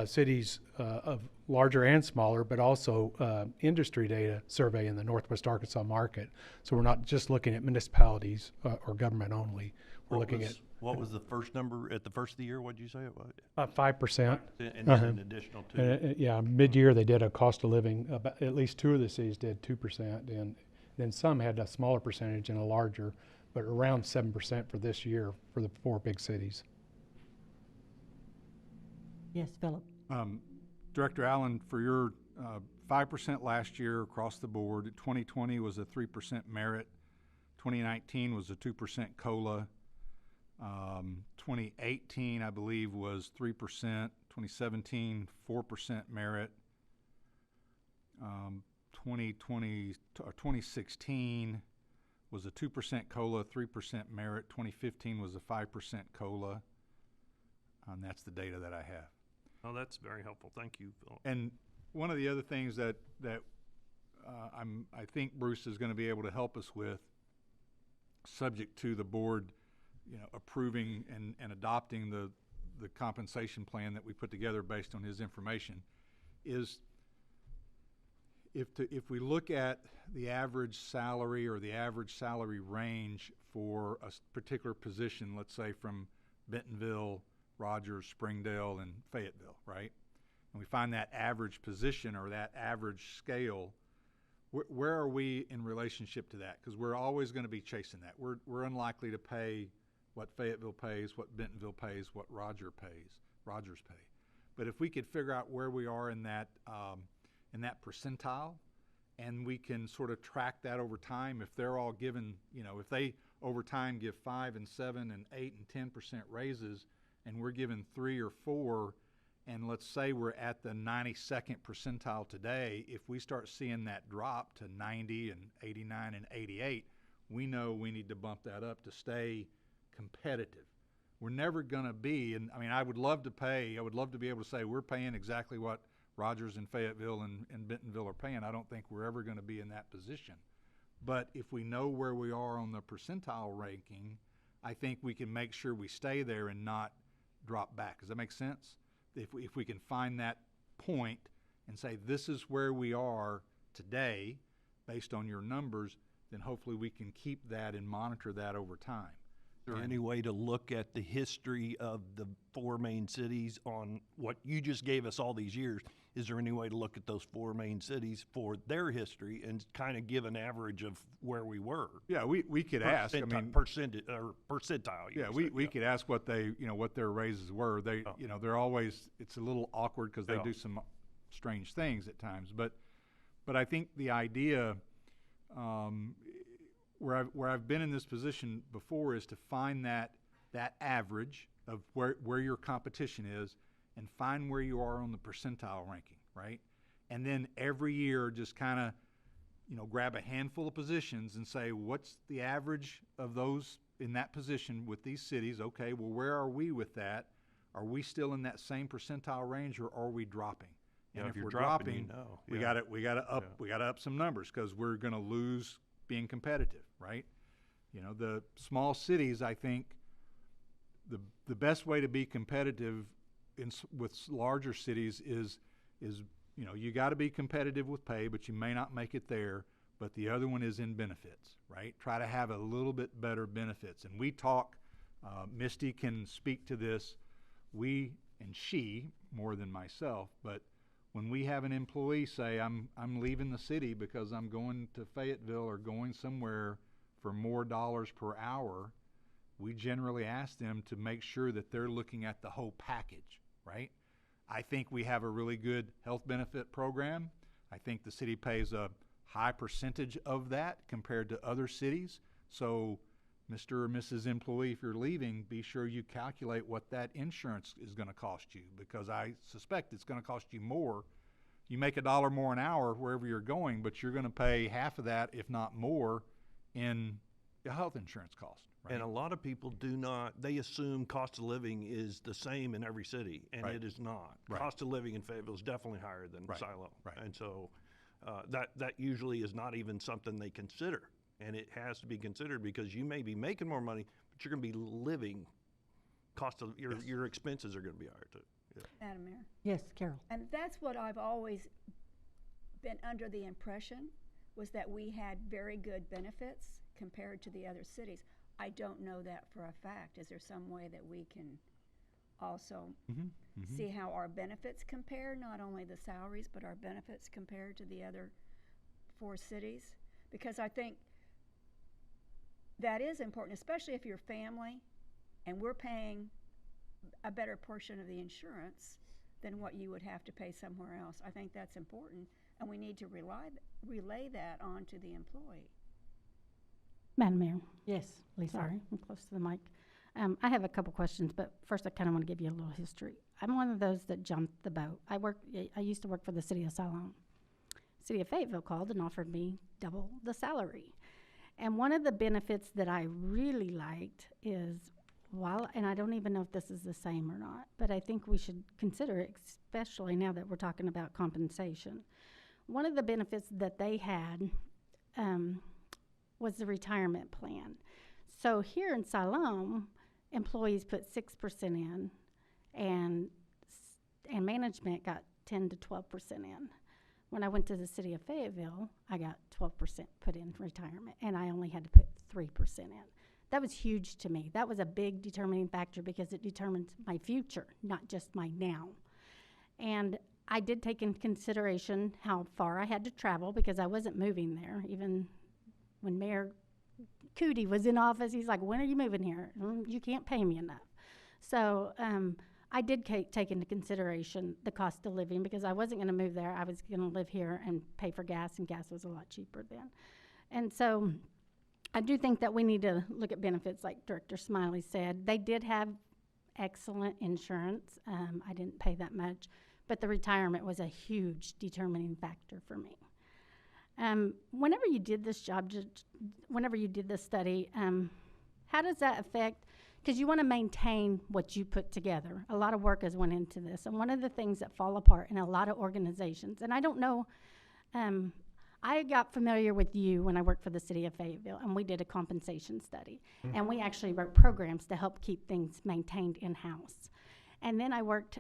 cities of larger and smaller, but also industry data survey in the Northwest Arkansas market. So we're not just looking at municipalities or government only. We're looking at What was the first number at the first of the year? What'd you say it was? 5%. And then an additional 2. Yeah, mid-year they did a cost of living. At least 2 of the cities did 2%, and then some had a smaller percentage and a larger, but around 7% for this year for the 4 big cities. Yes, Philip. Director Allen, for your 5% last year across the board, 2020 was a 3% merit, 2019 was a 2% COLA, 2018, I believe, was 3%, 2017, 4% merit, 2016 was a 2% COLA, 3% merit, 2015 was a 5% COLA, and that's the data that I have. Oh, that's very helpful. Thank you, Phil. And one of the other things that I think Bruce is going to be able to help us with, subject to the board, approving and adopting the compensation plan that we put together based on his information, is if we look at the average salary or the average salary range for a particular position, let's say from Bentonville, Rogers, Springdale, and Fayetteville, right? And we find that average position or that average scale, where are we in relationship to that? Because we're always going to be chasing that. We're unlikely to pay what Fayetteville pays, what Bentonville pays, what Rogers pay. But if we could figure out where we are in that percentile, and we can sort of track that over time, if they're all given, if they over time give 5 and 7 and 8 and 10% raises, and we're given 3 or 4, and let's say we're at the 92nd percentile today, if we start seeing that drop to 90 and 89 and 88, we know we need to bump that up to stay competitive. We're never going to be, and I mean, I would love to be able to say we're paying exactly what Rogers and Fayetteville and Bentonville are paying. I don't think we're ever going to be in that position. But if we know where we are on the percentile ranking, I think we can make sure we stay there and not drop back. Does that make sense? If we can find that point and say this is where we are today based on your numbers, then hopefully we can keep that and monitor that over time. Is there any way to look at the history of the 4 main cities on what you just gave us all these years? Is there any way to look at those 4 main cities for their history and kind of give an average of where we were? Yeah, we could ask. I mean, percentage or percentile. Yeah, we could ask what they, what their raises were. They, they're always, it's a little awkward because they do some strange things at times. But I think the idea, where I've been in this position before, is to find that average of where your competition is and find where you are on the percentile ranking, right? And then every year just kind of, grab a handful of positions and say, what's the average of those in that position with these cities? Okay, well, where are we with that? Are we still in that same percentile range, or are we dropping? And if we're dropping, we got to up some numbers, because we're going to lose being competitive, right? The small cities, I think the best way to be competitive with larger cities is you got to be competitive with pay, but you may not make it there. But the other one is in benefits, right? Try to have a little bit better benefits. And we talk, Misty can speak to this, we and she more than myself, but when we have an employee say, I'm leaving the city because I'm going to Fayetteville or going somewhere for more dollars per hour, we generally ask them to make sure that they're looking at the whole package, right? I think we have a really good health benefit program. I think the city pays a high percentage of that compared to other cities. So, Mr. or Mrs. Employee, if you're leaving, be sure you calculate what that insurance is going to cost you, because I suspect it's going to cost you more. You make $1 more an hour wherever you're going, but you're going to pay half of that, if not more, in the health insurance cost, And a lot of people do not, they assume cost of living is the same in every city, and Right. it is not. Right. Cost of living in Fayetteville is definitely higher than Right. Siloam. Right. And so, that usually is not even something they consider. And it has to be considered because you may be making more money, but you're gonna be living, cost of, your expenses are gonna be higher too. Yeah. Madam Mayor. Yes, Carol. And that's what I've always been under the impression, was that we had very good benefits compared to the other cities. I don't know that for a fact. Is there some way that we can also see how our benefits compare, not only the salaries, but our benefits compared to the other 4 cities? Because I think that is important, especially if you're family and we're paying a better portion of the insurance than what you would have to pay somewhere else. I think that's important, and we need to relay that on to the employee. Madam Mayor, Yes, Lisa. sorry, I'm close to the mic. I have a couple questions, but first I kind of want to give you a little history. I'm one of those that jumped the boat. I used to work for the city of Siloam. City of Fayetteville called and offered me double the salary. And one of the benefits that I really liked is, and I don't even know if this is the same or not, but I think we should consider it, especially now that we're talking about compensation. One of the benefits that they had was the retirement plan. So here in Siloam, employees put 6% in, and management got 10 to 12% in. When I went to the city of Fayetteville, I got 12% put in retirement, and I only had to put 3% in. That was huge to me. That was a big determining factor because it determines my future, not just my now. And I did take into consideration how far I had to travel because I wasn't moving there. Even when Mayor Cootie was in office, he's like, when are you moving here? You can't pay me enough. So I did take into consideration the cost of living because I wasn't going to move there. I was going to live here and pay for gas, and gas was a lot cheaper then. And so I do think that we need to look at benefits like Director Smiley said. They did have excellent insurance. I didn't pay that much, but the retirement was a huge determining factor for me. Whenever you did this study, how does that affect, because you want to maintain what you put together. A lot of work has went into this, and one of the things that fall apart in a lot of organizations, and I don't know, I got familiar with you when I worked for the city of Fayetteville, and we did a compensation study, and we actually wrote programs to help keep things maintained in-house. And then I worked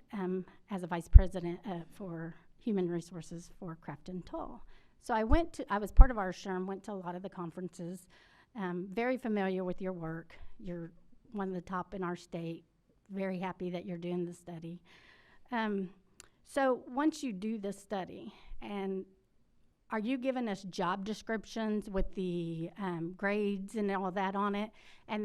as a vice president for human resources for Crafton Toll. So I was part of our SHRM, went to a lot of the conferences, very familiar with your work. You're one of the top in our state, very happy that you're doing the study. So once you do this study, and are you giving us job descriptions with the grades and all that on it, and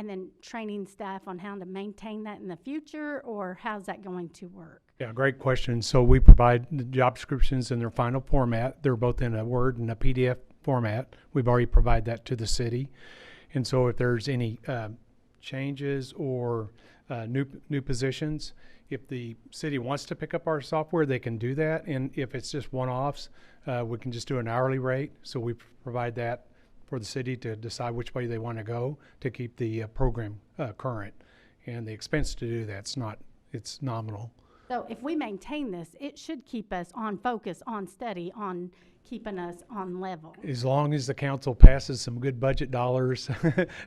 then training staff on how to maintain that in the future, or how's that going to work? Yeah, great question. So we provide the job descriptions in their final format. They're both in a Word and a PDF format. We've already provided that to the city. And so if there's any changes or new positions, if the city wants to pick up our software, they can do that. And if it's just one-offs, we can just do an hourly rate. So we provide that for the city to decide which way they want to go to keep the program current. And the expense to do that's it's nominal. So if we maintain this, it should keep us on focus, on study, on keeping us on level. As long as the council passes some good budget dollars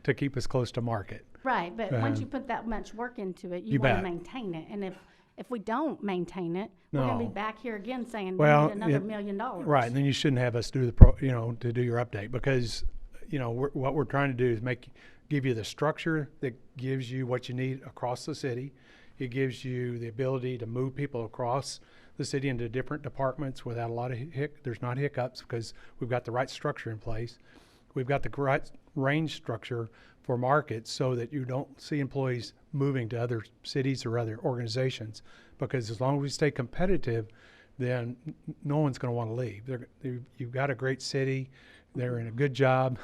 to keep us close to market. Right, but once you put that much work into it, you You want to bet. maintain it. And if we don't maintain it, we're going to No. be back here again saying Well, we need another yeah, $1 million. Right, and then you shouldn't have us do to do your update because, what we're trying to do is give you the structure that gives you what you need across the city. It gives you the ability to move people across the city into different departments without a lot of there's not hiccups because we've got the right structure in place. We've got the right range structure for markets so that you don't see employees moving to other cities or other organizations, because as long as we stay competitive, then no one's going to want to leave. You've got a great city. They're in a good job.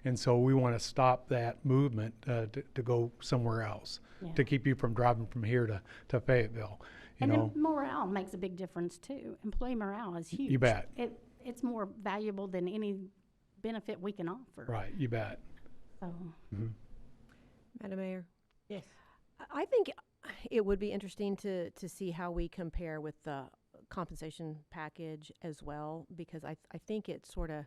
And so we want to stop that movement to go somewhere else, to keep you from driving from here to Fayetteville. Then morale makes a big difference too. Employee morale is huge. You bet. It's more valuable than any benefit we can offer. Right, you bet. So, Madam Mayor? Yes. I think it would be interesting to see how we compare with the compensation package as well, because I think it's sort of,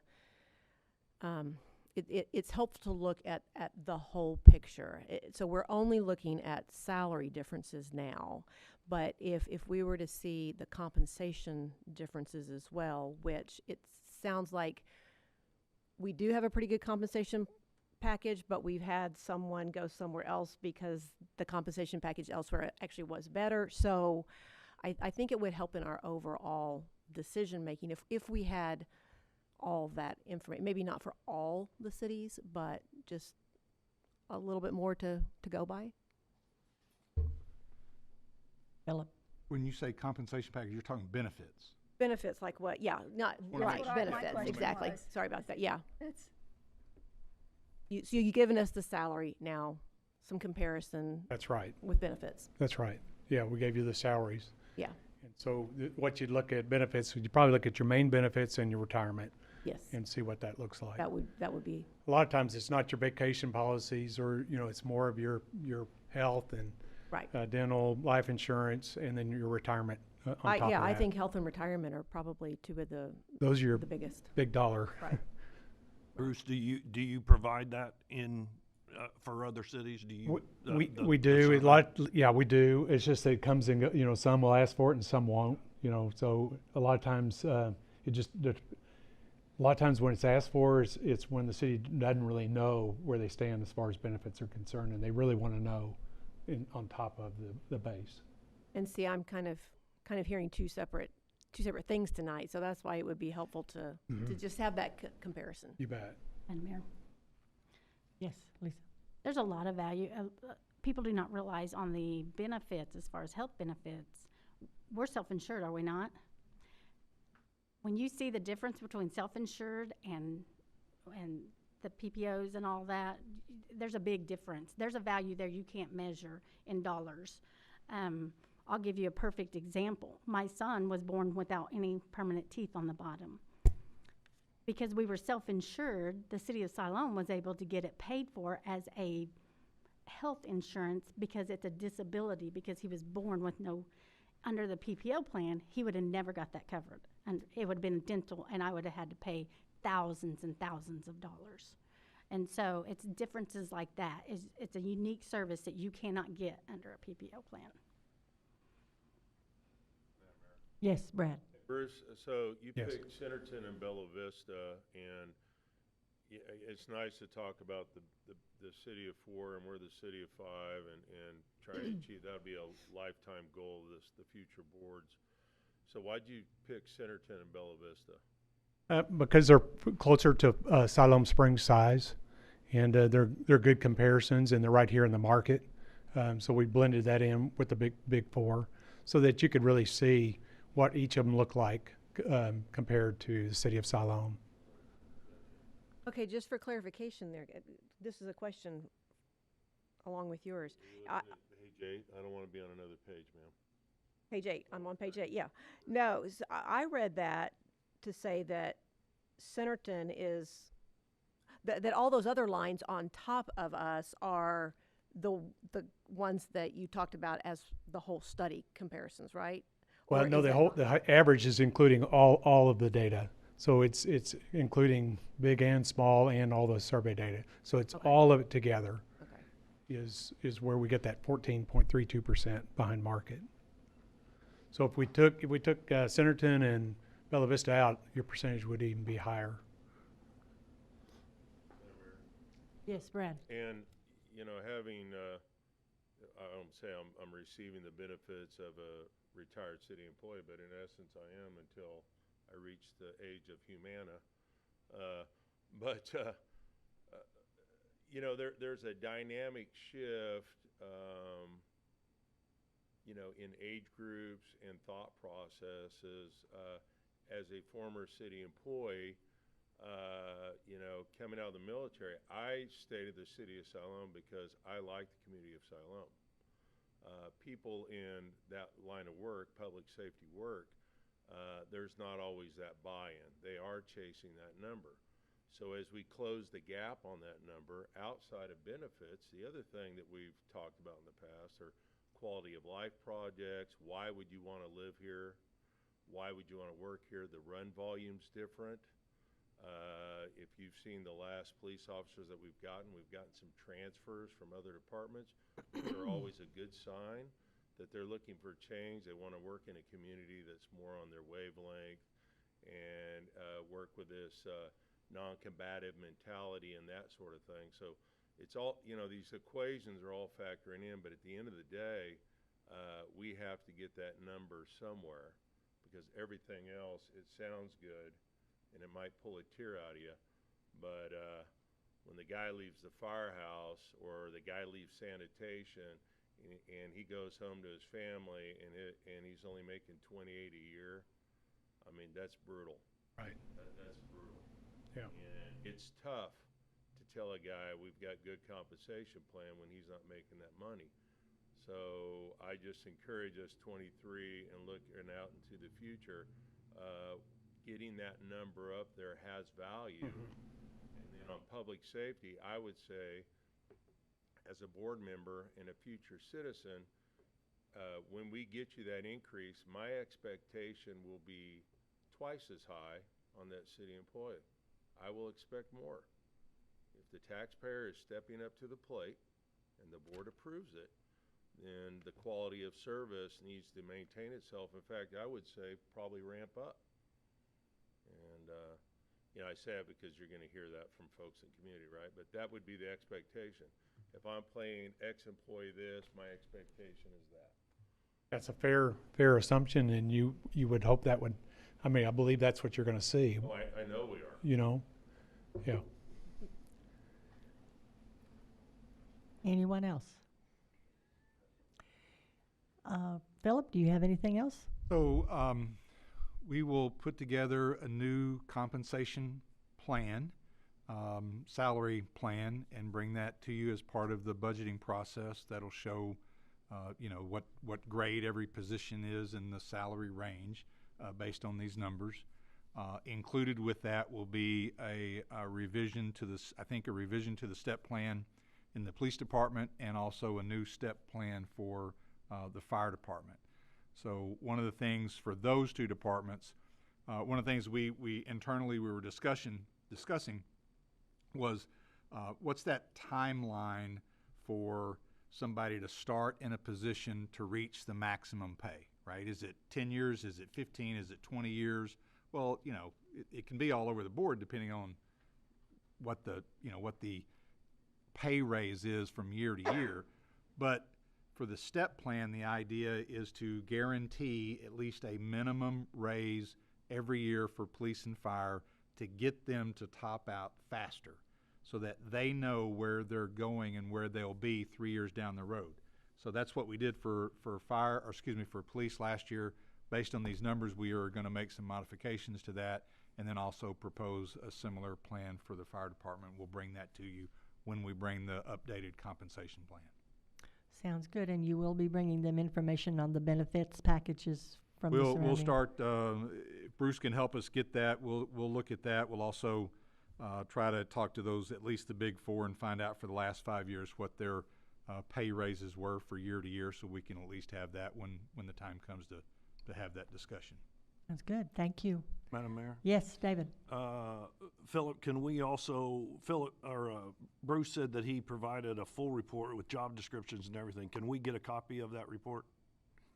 it's helpful to look at the whole picture. So we're only looking at salary differences now, but if we were to see the compensation differences as well, which it sounds like we do have a pretty good compensation package, but we've had someone go somewhere else because the compensation package elsewhere actually was better. So I think it would help in our overall decision making if we had all that information, maybe not for all the cities, but just a little bit more to go by. Philip? When you say compensation package, you're talking benefits. Benefits like what? Yeah, not That's right. what my Benefits, question exactly. was. Sorry about that. Yeah. It's, So you've given us the salary now, some comparison That's right. with benefits. That's right. Yeah, we gave you the salaries. Yeah. And so what you'd look at benefits, you'd probably look at your main benefits and your retirement Yes. and see what that looks like. That would be A lot of times it's not your vacation policies or, it's more of your health and right. dental, life insurance, and then your retirement on top of that. I think health and retirement are probably two of the Those are your the biggest. big dollar. Right. Bruce, do you provide that in, for other cities? Do you? We do. We do. It's just that it comes in, some will ask for it and some won't, so a lot of times, a lot of times when it's asked for, it's when the city doesn't really know where they stand as far as benefits are concerned, and they really want to know on top of the base. And see, I'm kind of hearing two separate things tonight, so that's why it would be helpful to just have that comparison. You bet. Madam Mayor, Yes, Lisa? there's a lot of value. People do not realize on the benefits, as far as health benefits, we're self-insured, are we not? When you see the difference between self-insured and the PPOs and all that, there's a big difference. There's a value there you can't measure in dollars. I'll give you a perfect example. My son was born without any permanent teeth on the bottom. Because we were self-insured, the city of Siloam was able to get it paid for as a health insurance because it's a disability, because he was born with no, under the PPO plan, he would have never got that covered. And it would have been dental, and I would have had to pay thousands and thousands of dollars. And so it's differences like that. It's a unique service that you cannot get under a PPO plan. Yes, Brad? Bruce, so you Yes. picked Centerton and Bella Vista, and it's nice to talk about the city of 4 and we're the city of 5 and trying to achieve, that would be a lifetime goal of the future boards. So why'd you pick Centerton and Bella Vista? Because they're closer to Siloam Springs size, and they're good comparisons, and they're right here in the market. So we blended that in with the big 4, so that you could really see what each of them look like compared to the city of Siloam. Okay, just for clarification there, this is a question along with yours. Page 8, I don't want to be on another page, ma'am. Page 8, I'm on page 8, yeah. No, I read that to say that Centerton is, that all those other lines on top of us are the ones that you talked about as the whole study comparisons, right? Well, Or no, is that the average is including all of the data. So it's including big and small and all the survey data. So it's Okay. all of it together Okay. is where we get that 14.32% behind market. So if we took Centerton and Bella Vista out, your percentage would even be higher. Yes, Brad? And, having, I don't say I'm receiving the benefits of a retired city employee, but in essence I am until I reach the age of Humana. There's a dynamic shift, in age groups and thought processes. As a former city employee, coming out of the military, I stayed at the city of Siloam because I like the community of Siloam. People in that line of work, public safety work, there's not always that buy-in. They are chasing that number. So as we close the gap on that number, outside of benefits, the other thing that we've talked about in the past are quality of life projects. Why would you want to live here? Why would you want to work here? The run volume's different. If you've seen the last police officers that we've gotten some transfers from other departments. Those are always a good sign that they're looking for change. They want to work in a community that's more on their wavelength and work with this non-combative mentality and that sort of thing. So it's all, these equations are all factoring in, but at the end of the day, we have to get that number somewhere, because everything else, it sounds good and it might pull a tear out of you, but when the guy leaves the firehouse or the guy leaves sanitation and he goes home to his family and he's only making $28 a year, I mean, that's brutal. Right. That's brutal. Yeah. And it's tough to tell a guy we've got good compensation plan when he's not making that money. So I just encourage us 23 and looking out into the future, getting that number up there has value. And then on public safety, I would say, as a board member and a future citizen, when we get you that increase, my expectation will be twice as high on that city employee. I will expect more. If the taxpayer is stepping up to the plate and the board approves it, then the quality of service needs to maintain itself. In fact, I would say probably ramp up. And, I say that because you're going to hear that from folks in community, right? But that would be the expectation. If I'm paying X employee this, my expectation is that. That's a fair assumption, and you would hope that would, I believe that's what you're going to see. Oh, I know we are. Yeah. Anyone else? Philip, do you have anything else? So, we will put together a new compensation plan, salary plan, and bring that to you as part of the budgeting process. That'll show, what grade every position is in the salary range, based on these numbers. Included with that will be a revision to the step plan in the police department, and also a new step plan for the fire department. So one of the things for those two departments, one of the things we internally were discussing was what's that timeline for somebody to start in a position to reach the maximum pay, right? Is it 10 years? Is it 15? Is it 20 years? Well, it can be all over the board depending on what the pay raise is from year to year. But for the step plan, the idea is to guarantee at least a minimum raise every year for police and fire to get them to top out faster, so that they know where they're going and where they'll be 3 years down the road. So that's what we did for police last year. Based on these numbers, we are going to make some modifications to that, and then also propose a similar plan for the fire department. We'll bring that to you when we bring the updated compensation plan. Sounds good, and you will be bringing them information on the benefits packages from the surrounding. We'll start, if Bruce can help us get that, we'll look at that. We'll also try to talk to those, at least the big four, and find out for the last 5 years what their pay raises were for year to year, so we can at least have that when the time comes to have that discussion. That's good, thank you. Madam Mayor? Yes, David? Philip, can we also, Bruce said that he provided a full report with job descriptions and everything. Can we get a copy of that report?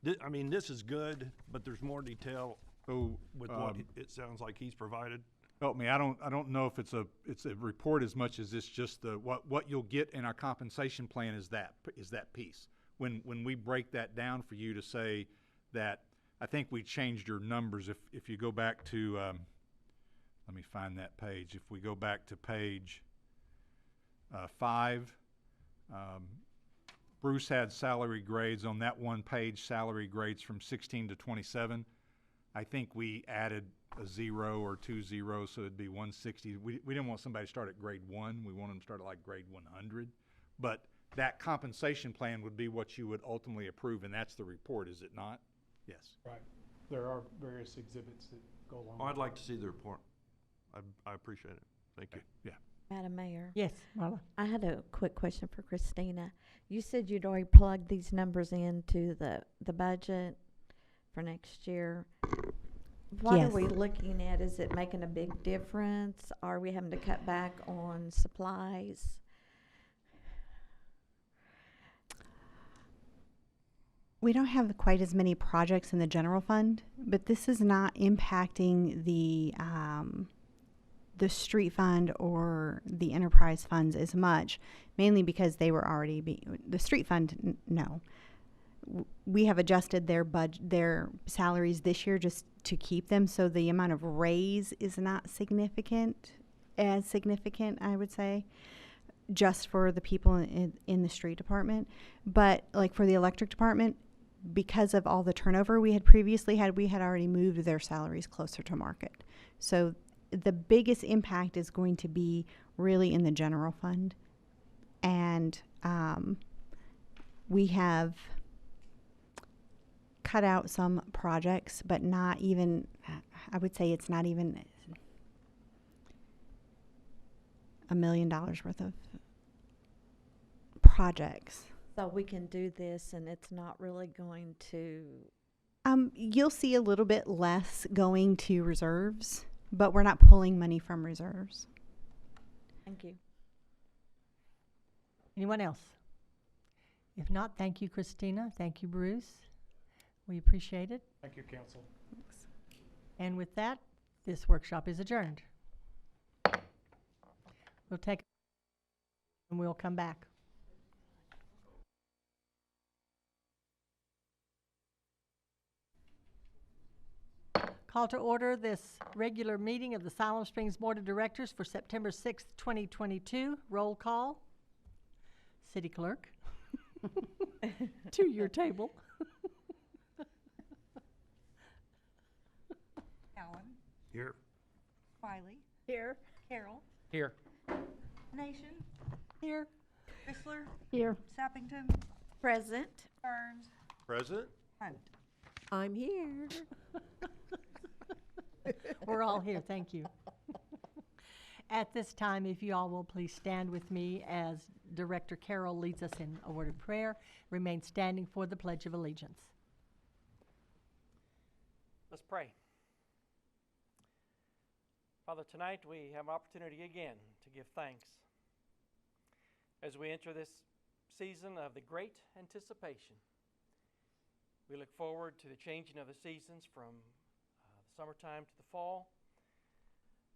This is good, but there's more detail with what it sounds like he's provided. Help me, I don't know if it's a report as much as it's just what you'll get in our compensation plan is that piece. When we break that down for you to say that, I think we changed your numbers. If you go back to, let me find that page. If we go back to page 5, Bruce had salary grades on that one page, salary grades from 16 to 27. I think we added a 0 or 2 zeros, so it'd be 160. We didn't want somebody to start at grade 1. We wanted them to start at like grade 100. But that compensation plan would be what you would ultimately approve, and that's the report, is it not? Yes. Right. There are various exhibits that go along. I'd like to see the report. I appreciate it. Thank you. Yeah. Madam Mayor, Yes, Marla. I had a quick question for Christina. You said you'd already plugged these numbers into the budget for next year. What are we Yes. looking at? Is it making a big difference? Are we having to cut back on supplies? We don't have quite as many projects in the general fund, but this is not impacting the street fund or the enterprise funds as much, mainly because they were already the street fund, no. We have adjusted their salaries this year just to keep them, so the amount of raise is not as significant, I would say, just for the people in the street department. But like for the electric department, because of all the turnover we had previously had, we had already moved their salaries closer to market. So the biggest impact is going to be really in the general fund. And we have cut out some projects, but not even, I would say it's not even $1 million worth of projects. So we can do this and it's not really going to, You'll see a little bit less going to reserves, but we're not pulling money from reserves. thank you. Anyone else? If not, thank you, Christina. Thank you, Bruce. We appreciate it. Thank you, council. And with that, this workshop is adjourned. We'll take, and we'll come back. Call to order this regular meeting of the Siloam Springs Board of Directors for September 6th, 2022. Roll call. City Clerk. To your table. Allen, Here. Wiley, Here. Carroll, Here. Nation, Here. Chrysler, Here. Sappington, Present. Burns, Present? Hunt. I'm here. We're all here, thank you. At this time, if you all will please stand with me as Director Carroll leads us in a word of prayer. Remain standing for the Pledge of Allegiance. Let's pray. Father, tonight we have opportunity again to give thanks as we enter this season of the great anticipation. We look forward to the changing of the seasons from the summertime to the fall.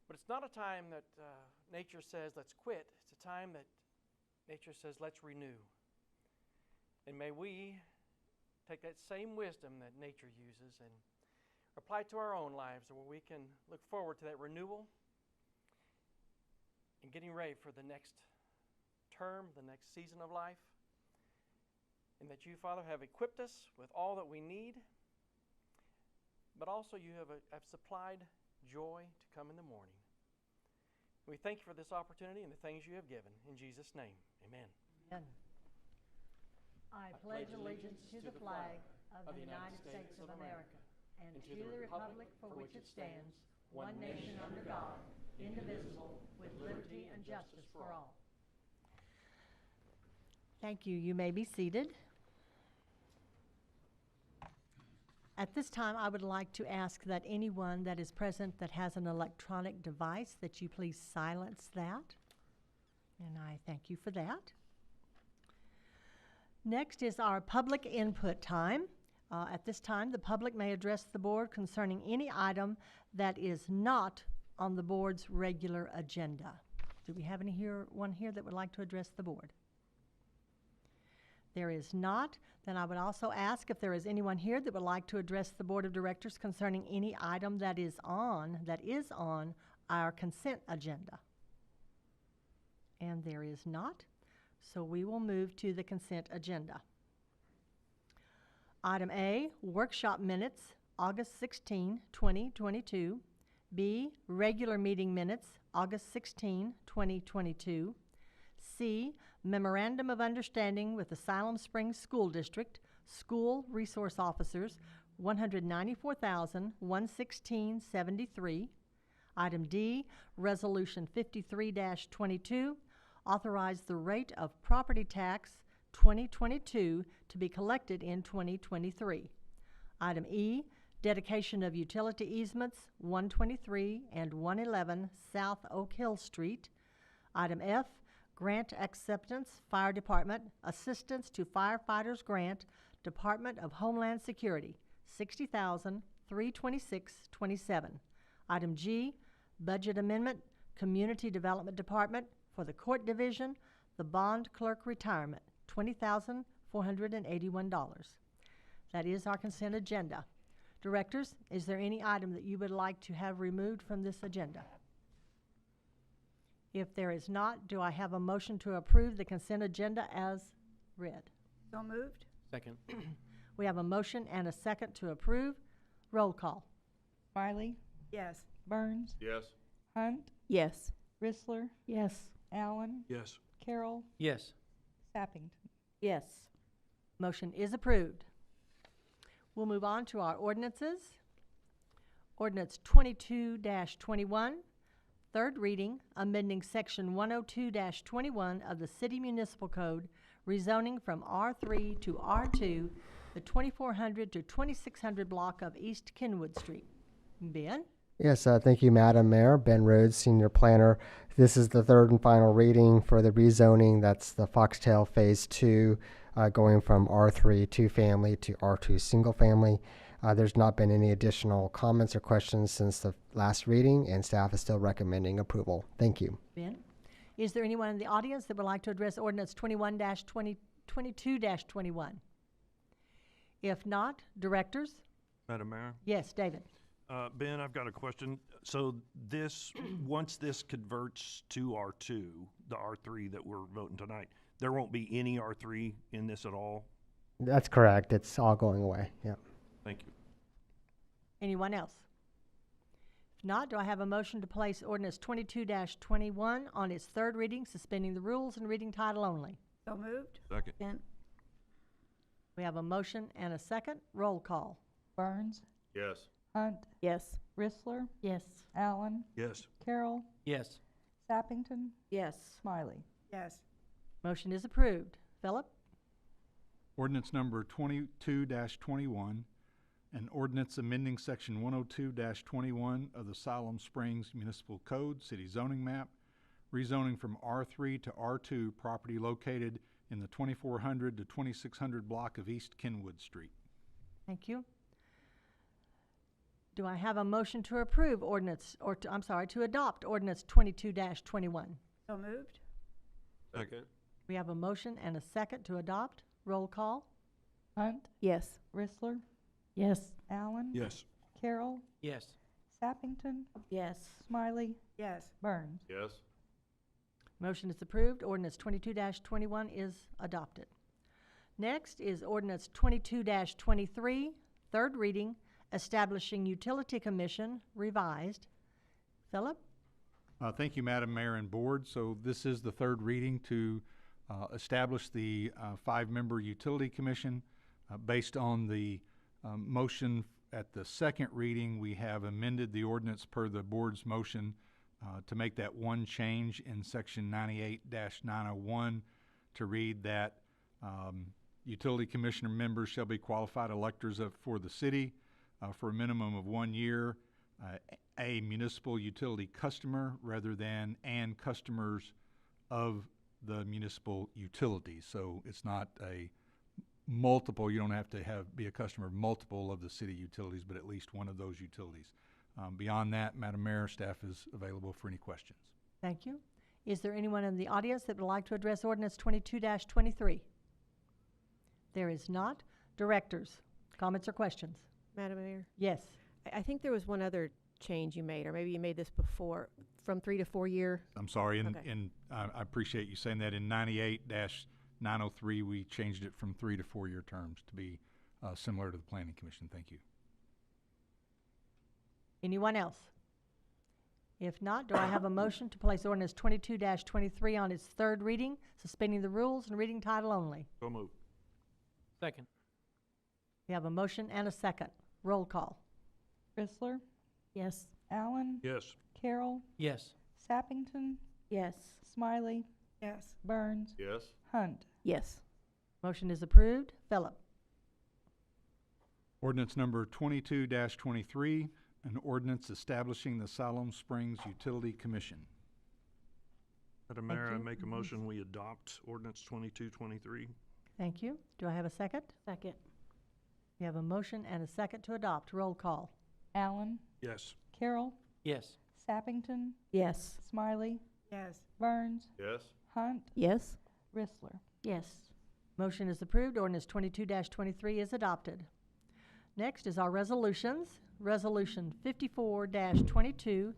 But it's not a time that nature says, let's quit. It's a time that nature says, let's renew. And may we take that same wisdom that nature uses and apply it to our own lives, where we can look forward to that renewal and getting ready for the next term, the next season of life. And that you, Father, have equipped us with all that we need, but also you have supplied joy to come in the morning. We thank you for this opportunity and the things you have given. In Jesus' name, amen. Amen. I pledge allegiance to the flag of the United States of America and to the republic for which it stands, one nation under God, indivisible, with liberty and justice for all. Thank you. You may be seated. At this time, I would like to ask that anyone that is present that has an electronic device, that you please silence that. And I thank you for that. Next is our public input time. At this time, the public may address the board concerning any item that is not on the board's regular agenda. Do we have one here that would like to address the board? There is not. Then I would also ask if there is anyone here that would like to address the Board of Directors concerning any item that is on our consent agenda. And there is not. So we will move to the consent agenda. Item A, workshop minutes, August 16, 2022. B, regular meeting minutes, August 16, 2022. C, Memorandum of Understanding with the Siloam Springs School District, School Resource Officers, $194,116.73. Item D, Resolution 53-22, authorize the rate of property tax 2022 to be collected in 2023. Item E, dedication of utility easements 123 and 111 South Oak Hill Street. Item F, grant acceptance, Fire Department, Assistance to Firefighters Grant, Department of Homeland Security, $60,326.27. Item G, budget amendment, Community Development Department for the Court Division, the Bond Clerk Retirement, $20,481. That is our consent agenda. Directors, is there any item that you would like to have removed from this agenda? If there is not, do I have a motion to approve the consent agenda as read? So moved? Second. We have a motion and a second to approve. Roll call. Smiley, Yes. Burns, Yes. Hunt, Yes. Rissler, Yes. Allen, Yes. Carroll, Yes. Sappington. Yes. Motion is approved. We'll move on to our ordinances. Ordinance 22-21, third reading, amending Section 102-21 of the City Municipal Code, rezoning from R3 to R2, the 2400 to 2600 block of East Kenwood Street. Ben? Yes, thank you, Madam Mayor. Ben Rhodes, Senior Planner. This is the third and final reading for the rezoning. That's the Foxtail Phase 2, going from R3 two-family to R2 single-family. There's not been any additional comments or questions since the last reading, and staff is still recommending approval. Thank you. Ben? Is there anyone in the audience that would like to address Ordinance 22-21? If not, directors? Madam Mayor? Yes, David. Ben, I've got a question. So this, once this converts to R2, the R3 that we're voting tonight, there won't be any R3 in this at all? That's correct. It's all going away. Yeah. Thank you. Anyone else? If not, do I have a motion to place Ordinance 22-21 on its third reading, suspending the rules and reading title only? So moved? Second. Second. We have a motion and a second. Roll call. Burns, Yes. Hunt, Yes. Rissler, Yes. Allen, Yes. Carroll, Yes. Sappington, Yes. Smiley. Yes. Motion is approved. Philip? Ordinance number 22-21, an ordinance amending section 102-21 of the Siloam Springs Municipal Code, City Zoning Map, rezoning from R3 to R2 property located in the 2400 to 2600 block of East Kenwood Street. Thank you. Do I have a motion to approve ordinance, or to adopt Ordinance 22-21? So moved? Second. We have a motion and a second to adopt. Roll call. Hunt, Yes. Rissler, Yes. Allen, Yes. Carroll, Yes. Sappington, Yes. Smiley, Yes. Burns. Yes. Motion is approved. Ordinance 22-21 is adopted. Next is Ordinance 22-23, third reading, establishing Utility Commission, revised. Philip? Thank you, Madam Mayor and Board. So this is the third reading to establish the five-member Utility Commission. Based on the motion at the second reading, we have amended the ordinance per the Board's motion to make that one change in Section 98-901 to read that Utility Commissioner members shall be qualified electors for the city for a minimum of 1 year, a municipal utility customer rather than and customers of the municipal utility. So it's not a multiple, you don't have to be a customer of multiple of the city utilities, but at least one of those utilities. Beyond that, Madam Mayor, staff is available for any questions. Thank you. Is there anyone in the audience that would like to address Ordinance 22-23? There is not. Directors, comments or questions? Madam Mayor? Yes. I think there was one other change you made, or maybe you made this before, from 3 to 4 year. I'm sorry, Okay. I appreciate you saying that. In 98-903, we changed it from 3 to 4 year terms to be similar to the Planning Commission. Thank you. Anyone else? If not, do I have a motion to place Ordinance 22-23 on its third reading, suspending the rules and reading title only? So moved. Second. We have a motion and a second. Roll call. Rissler, Yes. Allen, Yes. Carroll, Yes. Sappington, Yes. Smiley, Yes. Burns, Yes. Hunt. Yes. Motion is approved. Philip. Ordinance number 22-23, an ordinance establishing the Siloam Springs Utility Commission. Madam Thank Mayor, I you. make a motion, we adopt ordinance 2223. Thank you. Do I have a second? Second. We have a motion and a second to adopt. Roll call. Allen, Yes. Carroll, Yes. Sappington, Yes. Smiley, Yes. Burns, Yes. Hunt, Yes. Rissler. Yes. Motion is approved. Ordinance 22-23 is adopted. Next is our resolutions. Resolution 54-22,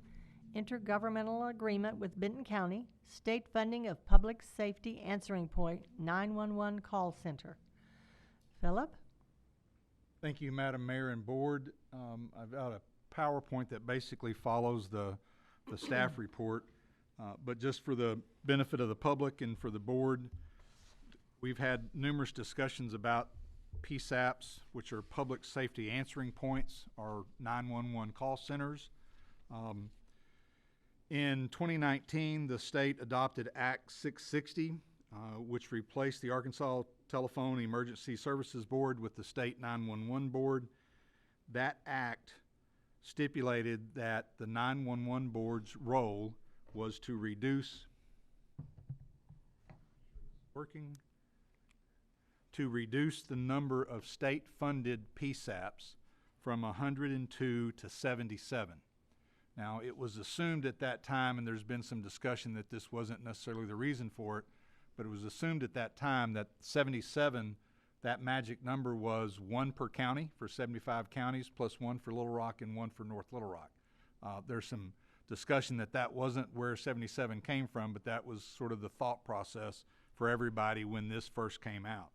Intergovernmental Agreement with Benton County, State Funding of Public Safety Answering Point 911 Call Center. Philip? Thank you, Madam Mayor and Board. I've got a PowerPoint that basically follows the staff report. But just for the benefit of the public and for the board, we've had numerous discussions about PSAPs, which are Public Safety Answering Points, or 911 call centers. In 2019, the state adopted Act 660, which replaced the Arkansas Telephone Emergency Services Board with the State 911 Board. That act stipulated that the 911 Board's role was to reduce the number of state-funded PSAPs from 102 to 77. Now, it was assumed at that time, and there's been some discussion that this wasn't necessarily the reason for it, but it was assumed at that time that 77, that magic number was 1 per county for 75 counties, plus 1 for Little Rock and 1 for North Little Rock. There's some discussion that that wasn't where 77 came from, but that was sort of the thought process for everybody when this first came out.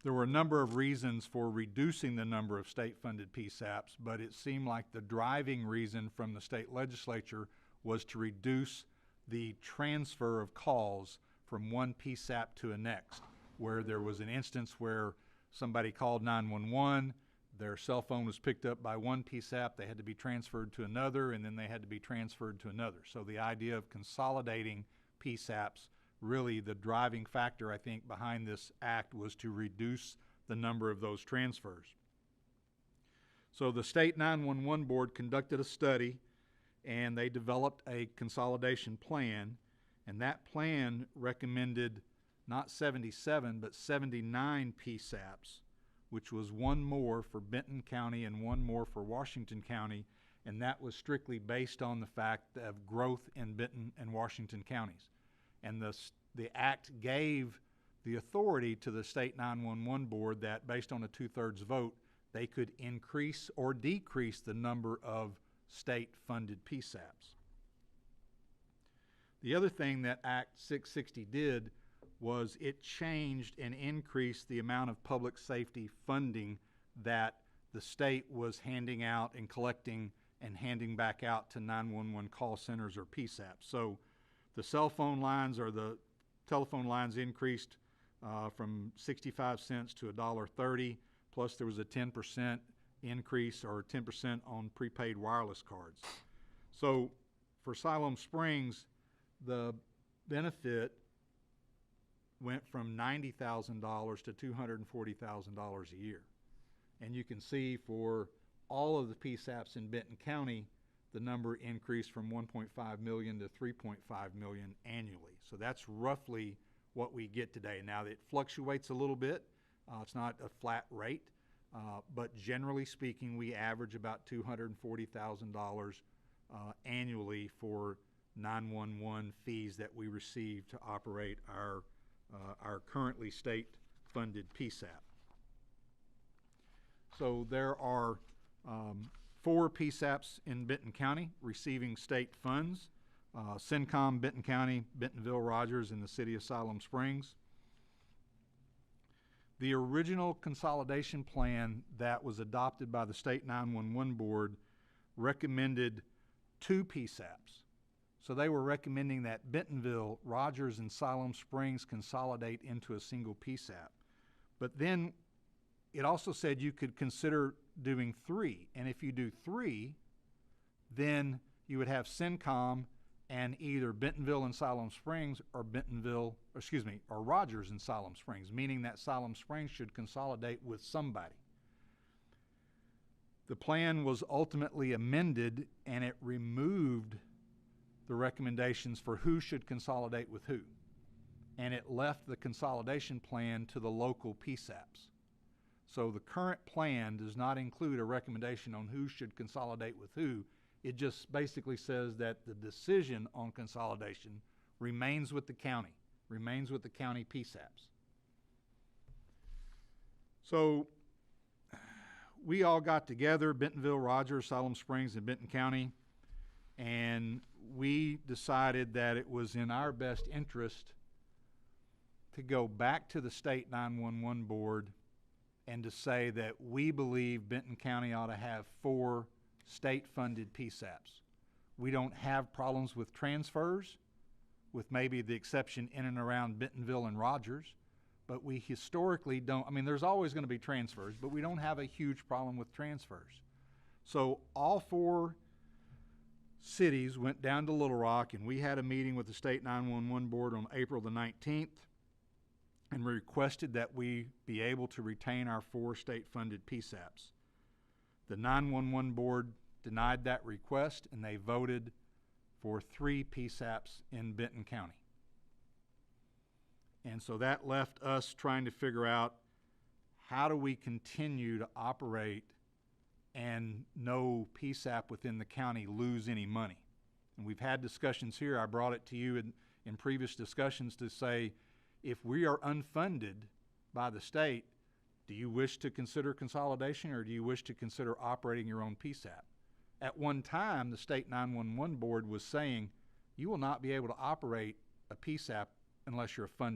There were a number of reasons for reducing the number of state-funded PSAPs, but it seemed like the driving reason from the state legislature was to reduce the transfer of calls from one PSAP to the next, where there was an instance where somebody called 911, their cell phone was picked up by one PSAP, they had to be transferred to another, and then they had to be transferred to another. So the idea of consolidating PSAPs, really the driving factor, I think, behind this act was to reduce the number of those transfers. So the State 911 Board conducted a study, and they developed a consolidation plan, and that plan recommended not 77, but 79 PSAPs, which was 1 more for Benton County and 1 more for Washington County, and that was strictly based on the fact of growth in Benton and Washington counties. And the act gave the authority to the State 911 Board that, based on a 2/3 vote, they could increase or decrease the number of state-funded PSAPs. The other thing that Act 660 did was it changed and increased the amount of public safety funding that the state was handing out and collecting and handing back out to 911 call centers or PSAPs. So the cell phone lines or the telephone lines increased from 65 cents to $1.30, plus there was a 10% increase or 10% on prepaid wireless cards. So for Siloam Springs, the benefit went from $90,000 to $240,000 a year. And you can see for all of the PSAPs in Benton County, the number increased from 1.5 million to 3.5 million annually. So that's roughly what we get today. Now, it fluctuates a little bit. It's not a flat rate, but generally speaking, we average about $240,000 annually for 911 fees that we receive to operate our currently state-funded PSAP. So there are 4 PSAPs in Benton County receiving state funds. CENTCOM, Benton County, Bentonville, Rogers, and the City of Siloam Springs. The original consolidation plan that was adopted by the State 911 Board recommended 2 PSAPs. So they were recommending that Bentonville, Rogers, and Siloam Springs consolidate into a single PSAP. But then it also said you could consider doing 3. And if you do 3, then you would have CENTCOM and either Bentonville and Siloam Springs or or Rogers and Siloam Springs, meaning that Siloam Springs should consolidate with somebody. The plan was ultimately amended and it removed the recommendations for who should consolidate with who. And it left the consolidation plan to the local PSAPs. So the current plan does not include a recommendation on who should consolidate with who. It just basically says that the decision on consolidation remains with the county, PSAPs. So we all got together, Bentonville, Rogers, Siloam Springs, and Benton County, and we decided that it was in our best interest to go back to the state 911 board and to say that we believe Benton County ought to have 4 state-funded PSAPs. We don't have problems with transfers, with maybe the exception in and around Bentonville and Rogers, but we historically don't, I mean, there's always going to be transfers, but we don't have a huge problem with transfers. So all 4 cities went down to Little Rock, and we had a meeting with the state 911 board on April the 19th, and we requested that we be able to retain our 4 state-funded PSAPs. The 911 board denied that request, and they voted for 3 PSAPs in Benton County. And so that left us trying to figure out, how do we continue to operate and no PSAP within the county lose any money? And we've had discussions here. I brought it to you in previous discussions to say, if we are unfunded by the state, do you wish to consider consolidation, or do you wish to consider operating your own PSAP? At one time, the state 911 board was saying, you will not be able to operate a PSAP unless you're a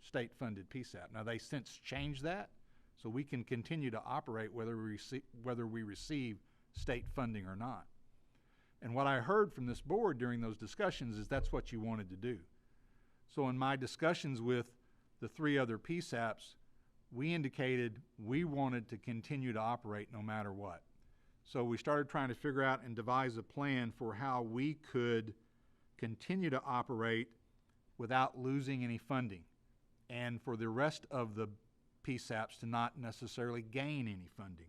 state-funded PSAP. Now, they since changed that, so we can continue to operate whether we receive state funding or not. And what I heard from this board during those discussions is that's what you wanted to do. So in my discussions with the 3 other PSAPs, we indicated we wanted to continue to operate no matter what. So we started trying to figure out and devise a plan for how we could continue to operate without losing any funding, and for the rest of the PSAPs to not necessarily gain any funding.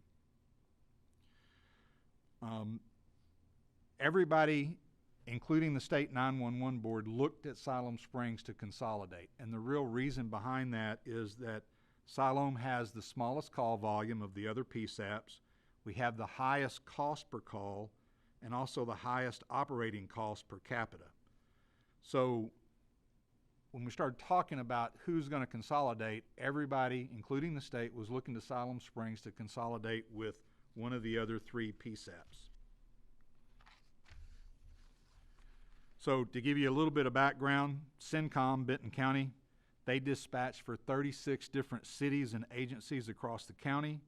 Everybody, including the state 911 board, looked at Siloam Springs to consolidate, and the real reason behind that is that Siloam has the smallest call volume of the other PSAPs. We have the highest cost per call and also the highest operating cost per capita. So when we started talking about who's going to consolidate, everybody, including the state, was looking to Siloam Springs to consolidate with one of the other 3 PSAPs. So to give you a little bit of background, CENTCOM, Benton County, they dispatch for 36 different cities and agencies across the county.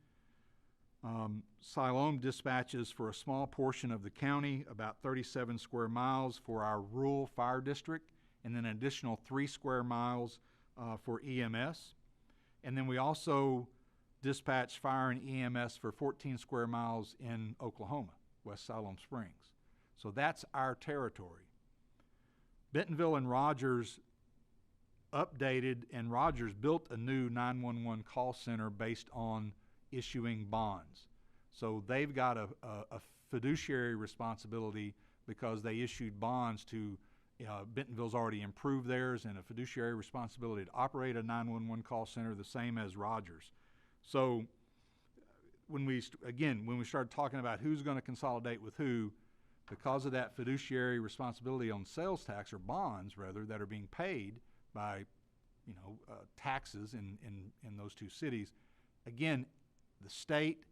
Siloam dispatches for a small portion of the county, about 37 square miles for our rural fire district, and then an additional 3 square miles for EMS. And then we also dispatch fire and EMS for 14 square miles in Oklahoma, West Siloam Springs. So that's our territory. Bentonville and Rogers updated, and Rogers built a new 911 call center based on issuing bonds. So they've got a fiduciary responsibility because they issued bonds to, Bentonville's already improved theirs, and a fiduciary responsibility to operate a 911 call center, the same as Rogers. So when we started talking about who's going to consolidate with who, because of that fiduciary responsibility on sales tax, or bonds rather, that are being paid by taxes in those 2 cities, again, the state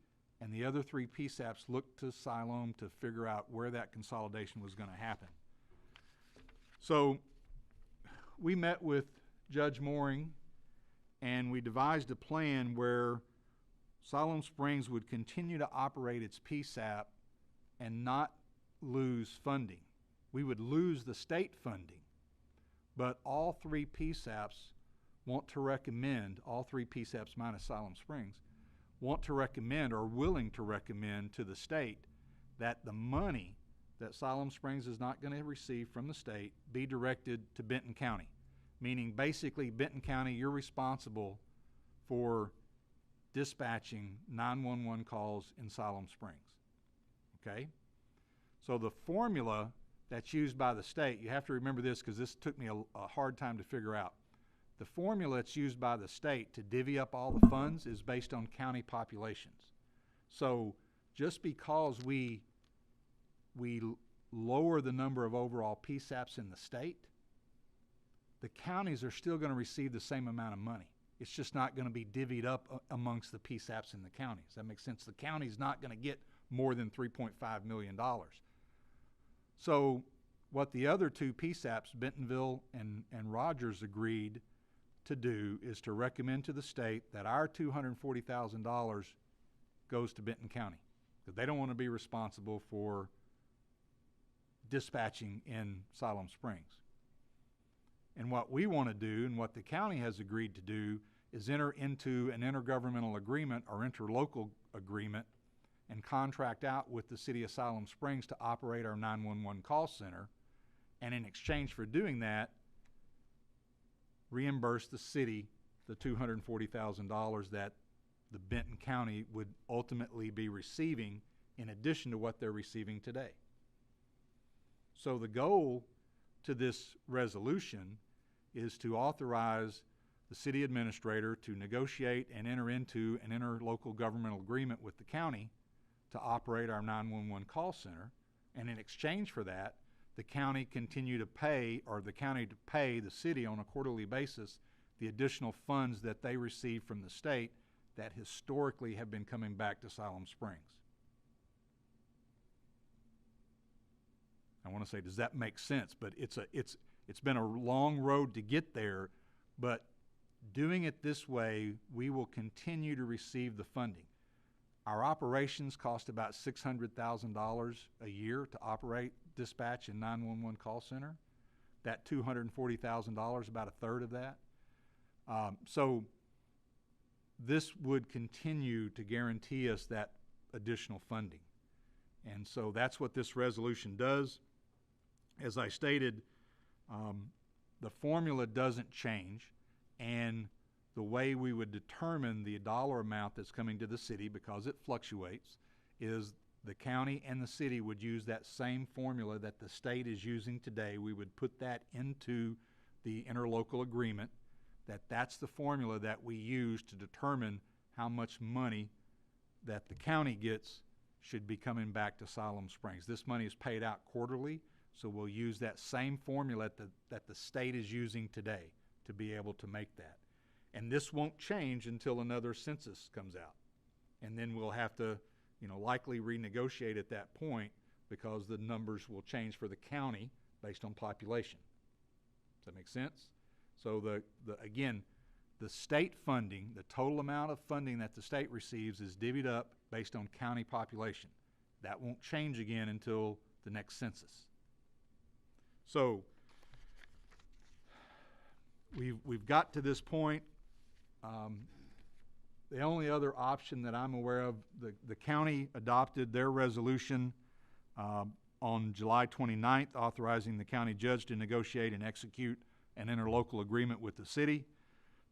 and the other 3 PSAPs looked to Siloam to figure out where that consolidation was going to happen. So we met with Judge Mooring, and we devised a plan where Siloam Springs would continue to operate its PSAP and not lose funding. We would lose the state funding, but all 3 PSAPs want to recommend, all 3 PSAPs minus Siloam Springs, want to recommend or willing to recommend to the state that the money that Siloam Springs is not going to receive from the state be directed to Benton County. Meaning basically Benton County, you're responsible for dispatching 911 calls in Siloam Springs. Okay? So the formula that's used by the state, you have to remember this because this took me a hard time to figure out. The formula that's used by the state to divvy up all the funds is based on county populations. So just because we lower the number of overall PSAPs in the state, the counties are still going to receive the same amount of money. It's just not going to be divvied up amongst the PSAPs in the counties. That makes sense. The county's not going to get more than $3.5 million. So what the other two PSAPs, Bentonville and Rogers, agreed to do is to recommend to the state that our $240,000 goes to Benton County, because they don't want to be responsible for dispatching in Siloam Springs. And what we want to do, and what the county has agreed to do, is enter into an intergovernmental agreement or interlocal agreement and contract out with the city of Siloam Springs to operate our 911 call center, and in exchange for doing that, reimburse the city the $240,000 that the Benton County would ultimately be receiving in addition to what they're receiving today. So the goal to this resolution is to authorize the city administrator to negotiate and enter into an interlocal governmental agreement with the county to operate our 911 call center, and in exchange for that, the county continue to pay, or the county to pay the city on a quarterly basis the additional funds that they receive from the state that historically have been coming back to Siloam Springs. I want to say, does that make sense? But it's been a long road to get there, but doing it this way, we will continue to receive the funding. Our operations cost about $600,000 a year to operate, dispatch, and 911 call center. That $240,000, about a third of that. So this would continue to guarantee us that additional funding. And so that's what this resolution does. As I stated, the formula doesn't change, and the way we would determine the dollar amount that's coming to the city, because it fluctuates, is the county and the city would use that same formula that the state is using today. We would put that into the interlocal agreement, that's the formula that we use to determine how much money that the county gets should be coming back to Siloam Springs. This money is paid out quarterly, so we'll use that same formula that the state is using today to be able to make that. And this won't change until another census comes out. And then we'll have to, likely renegotiate at that point, because the numbers will change for the county based on population. Does that make sense? So again, the state funding, the total amount of funding that the state receives is divvied up based on county population. That won't change again until the next census. So we've got to this point. The only other option that I'm aware of, the county adopted their resolution on July 29th, authorizing the county judge to negotiate and execute an interlocal agreement with the city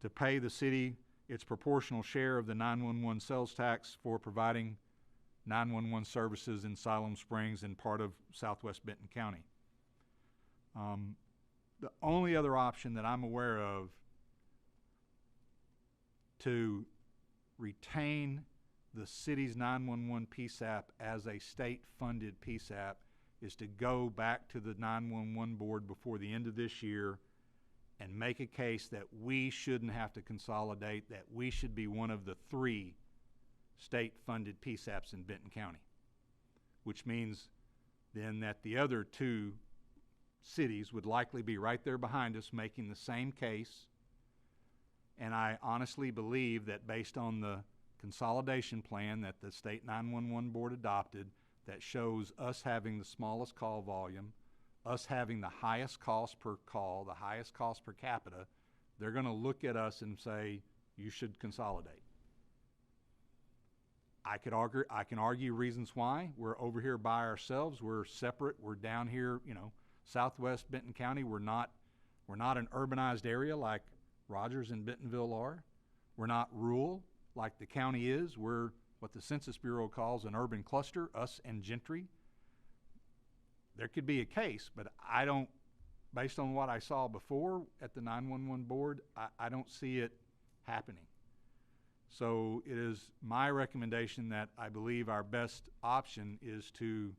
to pay the city its proportional share of the 911 sales tax for providing 911 services in Siloam Springs and part of southwest Benton County. The only other option that I'm aware of to retain the city's 911 PSAP as a state-funded PSAP is to go back to the 911 board before the end of this year and make a case that we shouldn't have to consolidate, that we should be one of the 3 state-funded PSAPs in Benton County, which means then that the other 2 cities would likely be right there behind us making the same case. And I honestly believe that based on the consolidation plan that the state 911 board adopted, that shows us having the smallest call volume, us having the highest cost per call, the highest cost per capita, they're going to look at us and say, you should consolidate. I can argue reasons why. We're over here by ourselves. We're separate. We're down here, southwest Benton County. We're not an urbanized area like Rogers and Bentonville are. We're not rural like the county is. We're what the Census Bureau calls an urban cluster, us and Gentry. There could be a case, but based on what I saw before at the 911 board, I don't see it happening. So it is my recommendation that I believe our best option is to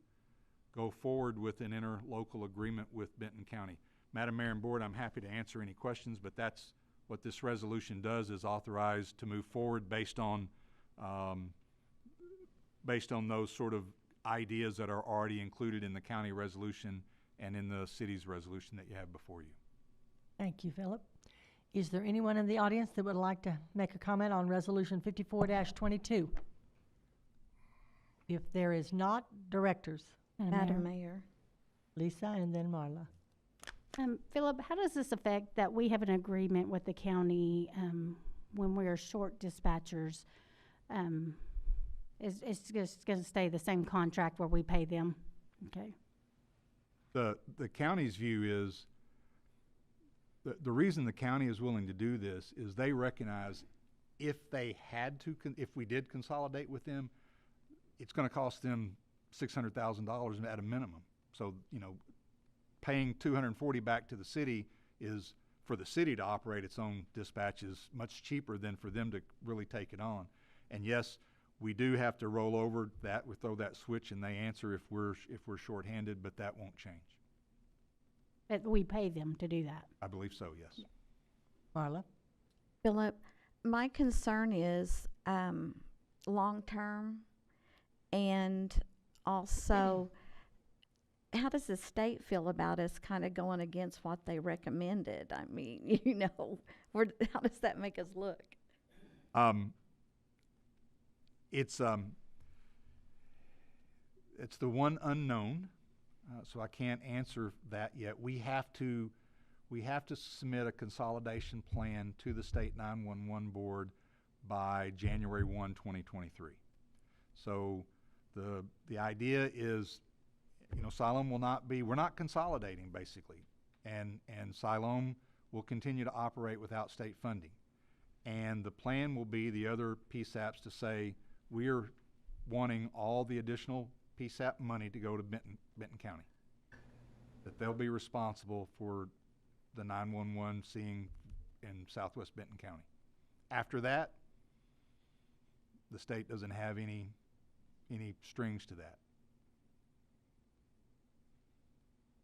go forward with an interlocal agreement with Benton County. Madam Mayor and Board, I'm happy to answer any questions, but that's what this resolution does, is authorize to move forward based on those sort of ideas that are already included in the county resolution and in the city's resolution that you have before you. Thank you, Philip. Is there anyone in the audience that would like to make a comment on Resolution 54-22? If there is not, directors. Madam Mayor. Lisa and then Marla. Philip, how does this affect that we have an agreement with the county when we are short dispatchers? It's just going to stay the same contract where we pay them? Okay. The county's view is, the reason the county is willing to do this is they recognize if we did consolidate with them, it's going to cost them $600,000 at a minimum. So, paying $240 back to the city is, for the city to operate its own dispatch, is much cheaper than for them to really take it on. And yes, we do have to roll over that, we throw that switch and they answer if we're shorthanded, but that won't change. But we pay them to do that? I believe so, yes. Marla? Philip, my concern is long-term, and also how does the state feel about us kind of going against what they recommended? I mean, how does that make us look? It's the one unknown, so I can't answer that yet. We have to submit a consolidation plan to the state 911 board by January 1, 2023. So the idea is, Siloam will not be, we're not consolidating basically, and Siloam will continue to operate without state funding. And the plan will be the other PSAPs to say, we're wanting all the additional PSAP money to go to Benton County. That they'll be responsible for the 911 seeing in southwest Benton County. After that, the state doesn't have any strings to that.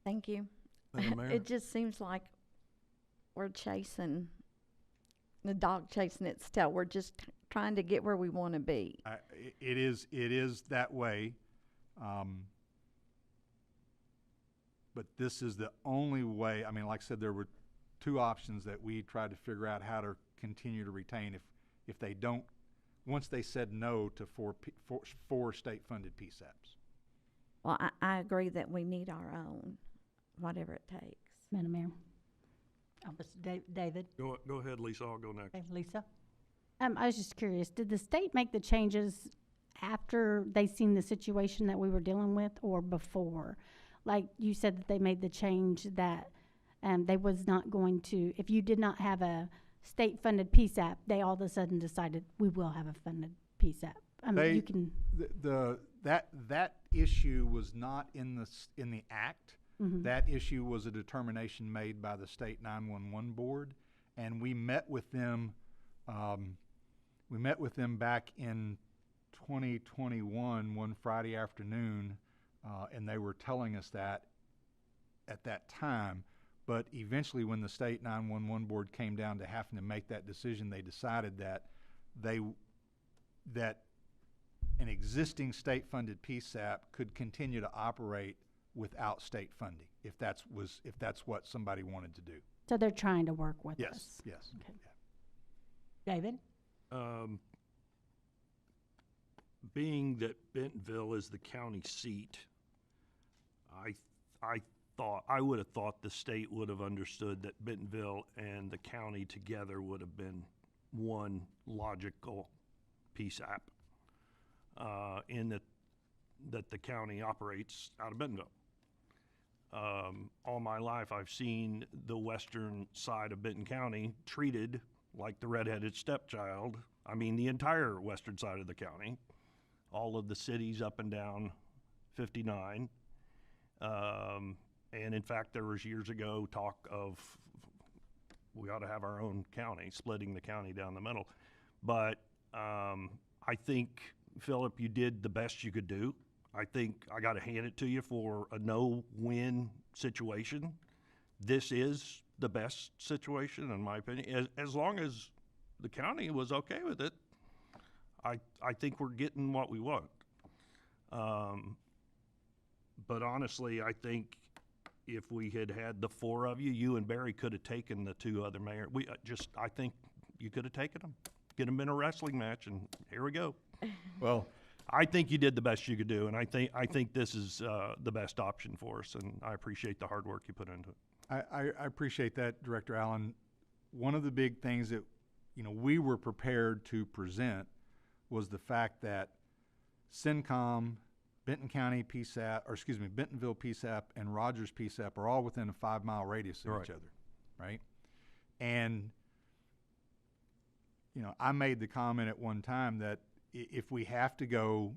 Thank you. Madam Mayor? It just seems like we're chasing the dog chasing its tail. We're just trying to get where we want to be. It is that way, but this is the only way. I mean, like I said, there were two options that we tried to figure out how to continue to retain if they don't, once they said no to four state-funded PSAPs. Well, I agree that we need our own, whatever it takes. Madam Mayor. David? Go ahead, Lisa. I'll go next. Okay, Lisa? I was just curious, did the state make the changes after they seen the situation that we were dealing with or before? Like you said that they made the change that they was not going to, if you did not have a state-funded PSAP, they all of a sudden decided we will have a funded PSAP. I mean, you can. That issue was not in the act. Mm-hmm. That issue was a determination made by the state 911 board, and we met with them. We met with them back in 2021 one Friday afternoon, and they were telling us that at that time. But eventually, when the state 911 board came down to having to make that decision, they decided that that an existing state-funded PSAP could continue to operate without state funding, if that's what somebody wanted to do. So they're trying to work with us. Yes. Okay. Yeah. David? Being that Bentonville is the county seat, I would have thought the state would have understood that Bentonville and the county together would have been one logical PSAP. in that the county operates out of Bentonville. All my life, I've seen the western side of Benton County treated like the redheaded stepchild. I mean, the entire western side of the county, all of the cities up and down 59. And in fact, there was years ago talk of we ought to have our own county, splitting the county down the middle. But I think, Philip, you did the best you could do. I think I got to hand it to you for a no-win situation. This is the best situation, in my opinion. As long as the county was okay with it, I think we're getting what we want. But honestly, I think if we had had the four of you, you and Barry could have taken the two other mayors. I think you could have taken them, get them in a wrestling match, and here we go. Well, I think you did the best you could do, and I think this is the best option for us, and I appreciate the hard work you put into it. I appreciate that, Director Allen. One of the big things that we were prepared to present was the fact that CENTCOM, Benton County PSAP, or excuse me, Bentonville PSAP and Rogers PSAP are all within a 5-mile radius of each other, right? And I made the comment at one time that if we have to go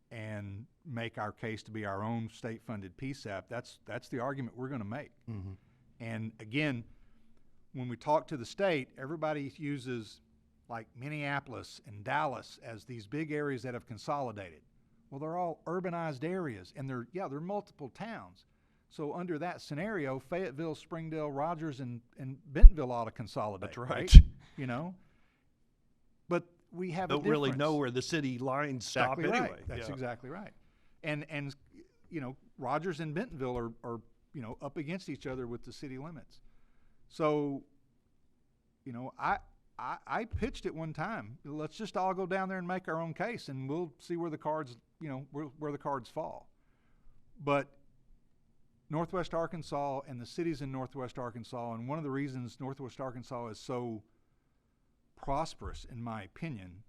and make our case to be our own state-funded PSAP, that's the argument we're going to make. Mm-hmm. And again, when we talk to the state, everybody uses like Minneapolis and Dallas as these big areas that have consolidated. Well, they're all urbanized areas, and they're multiple towns. So under that scenario, Fayetteville, Springdale, Rogers, and Bentonville ought to consolidate. That's right. But we have don't really know where the city lines stop anyway. That's exactly right. And Rogers and Bentonville are up against each other with the city limits. So, I pitched it one time. Let's just all go down there and make our own case, and we'll see where the cards, where the cards fall. But Northwest Arkansas and the cities in Northwest Arkansas, and one of the reasons Northwest Arkansas is so prosperous, in my opinion,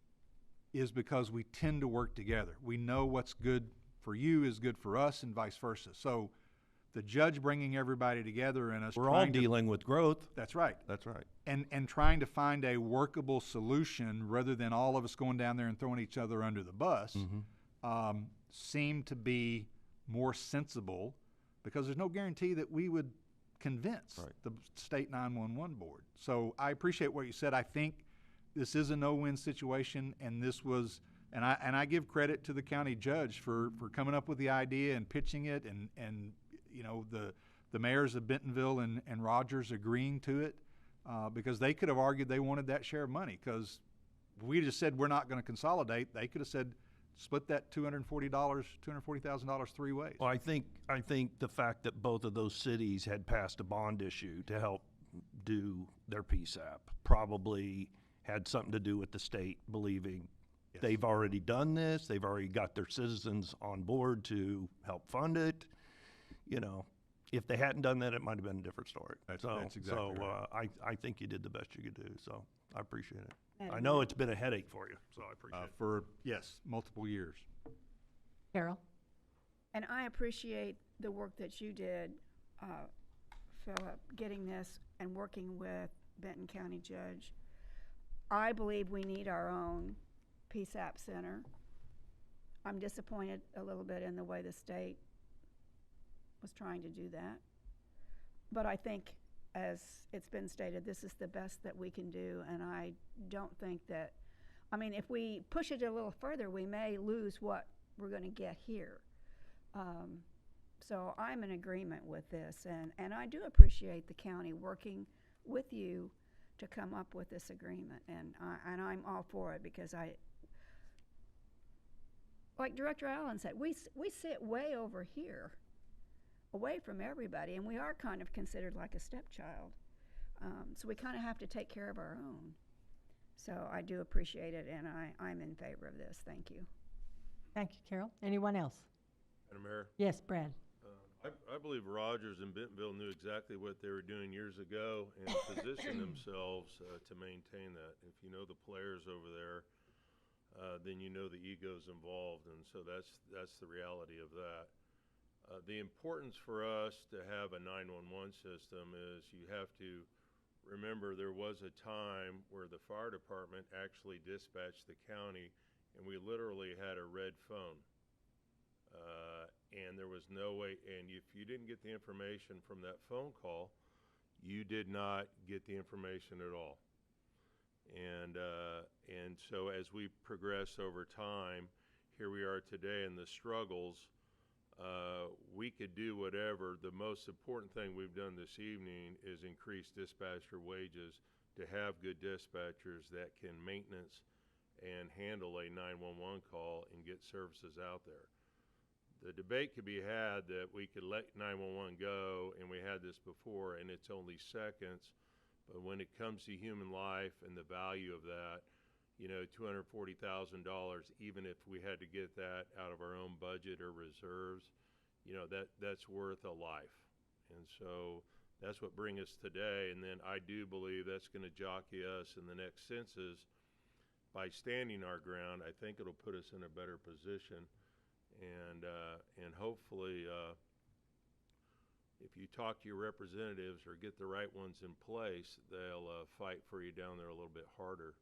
is because we tend to work together. We know what's good for you is good for us, and vice versa. So the judge bringing everybody together and us we're all dealing with growth. That's right. That's right. And trying to find a workable solution rather than all of us going down there and throwing each other under the bus seemed to be more sensible, because there's no guarantee that we would convince the state 911 board. So I appreciate what you said. I think this is a no-win situation, and this was, and I give credit to the county judge for coming up with the idea and pitching it, and the mayors of Bentonville and Rogers agreeing to it, because they could have argued they wanted that share of money, because we just said we're not going to consolidate. They could have said split that $240,000 three ways. Well, I think the fact that both of those cities had passed a bond issue to help do their PSAP probably had something to do with the state believing they've already done this. They've already got their citizens on board to help fund it. If they hadn't done that, it might have been a different story. That's exactly right. I think you did the best you could do. So I appreciate it. I know it's been a headache for you, so I appreciate it. For multiple years. Carol? And I appreciate the work that you did, Philip, getting this and working with Benton County Judge. I believe we need our own PSAP center. I'm disappointed a little bit in the way the state was trying to do that. But I think, as it's been stated, this is the best that we can do, and I don't think that, if we push it a little further, we may lose what we're going to get here. So I'm in agreement with this, and I do appreciate the county working with you to come up with this agreement, and I'm all for it, because like Director Allen said, we sit way over here, away from everybody, and we are kind of considered like a stepchild. So we kind of have to take care of our own. So I do appreciate it, and I'm in favor of this. Thank you. Thank you, Carol. Anyone else? Madam Mayor? Yes, Brad. I believe Rogers and Bentonville knew exactly what they were doing years ago and positioned themselves to maintain that. If you know the players over there, then you know the ego's involved, and so that's the reality of that. The importance for us to have a 911 system is you have to remember there was a time where the fire department actually dispatched the county, and we literally had a red phone. And there was no way, and if you didn't get the information from that phone call, you did not get the information at all. And so as we progress over time, here we are today in the struggles. We could do whatever. The most important thing we've done this evening is increase dispatcher wages to have good dispatchers that can maintenance and handle a 911 call and get services out there. The debate could be had that we could let 911 go, and we had this before, and it's only seconds. But when it comes to human life and the value of that, you know, $240,000, even if we had to get that out of our own budget or reserves, you know, that's worth a life. And so that's what brings us today. And then I do believe that's going to jockey us in the next census. By standing our ground, I think it'll put us in a better position. And hopefully, if you talk to your representatives or get the right ones in place, they'll fight for you down there a little bit harder.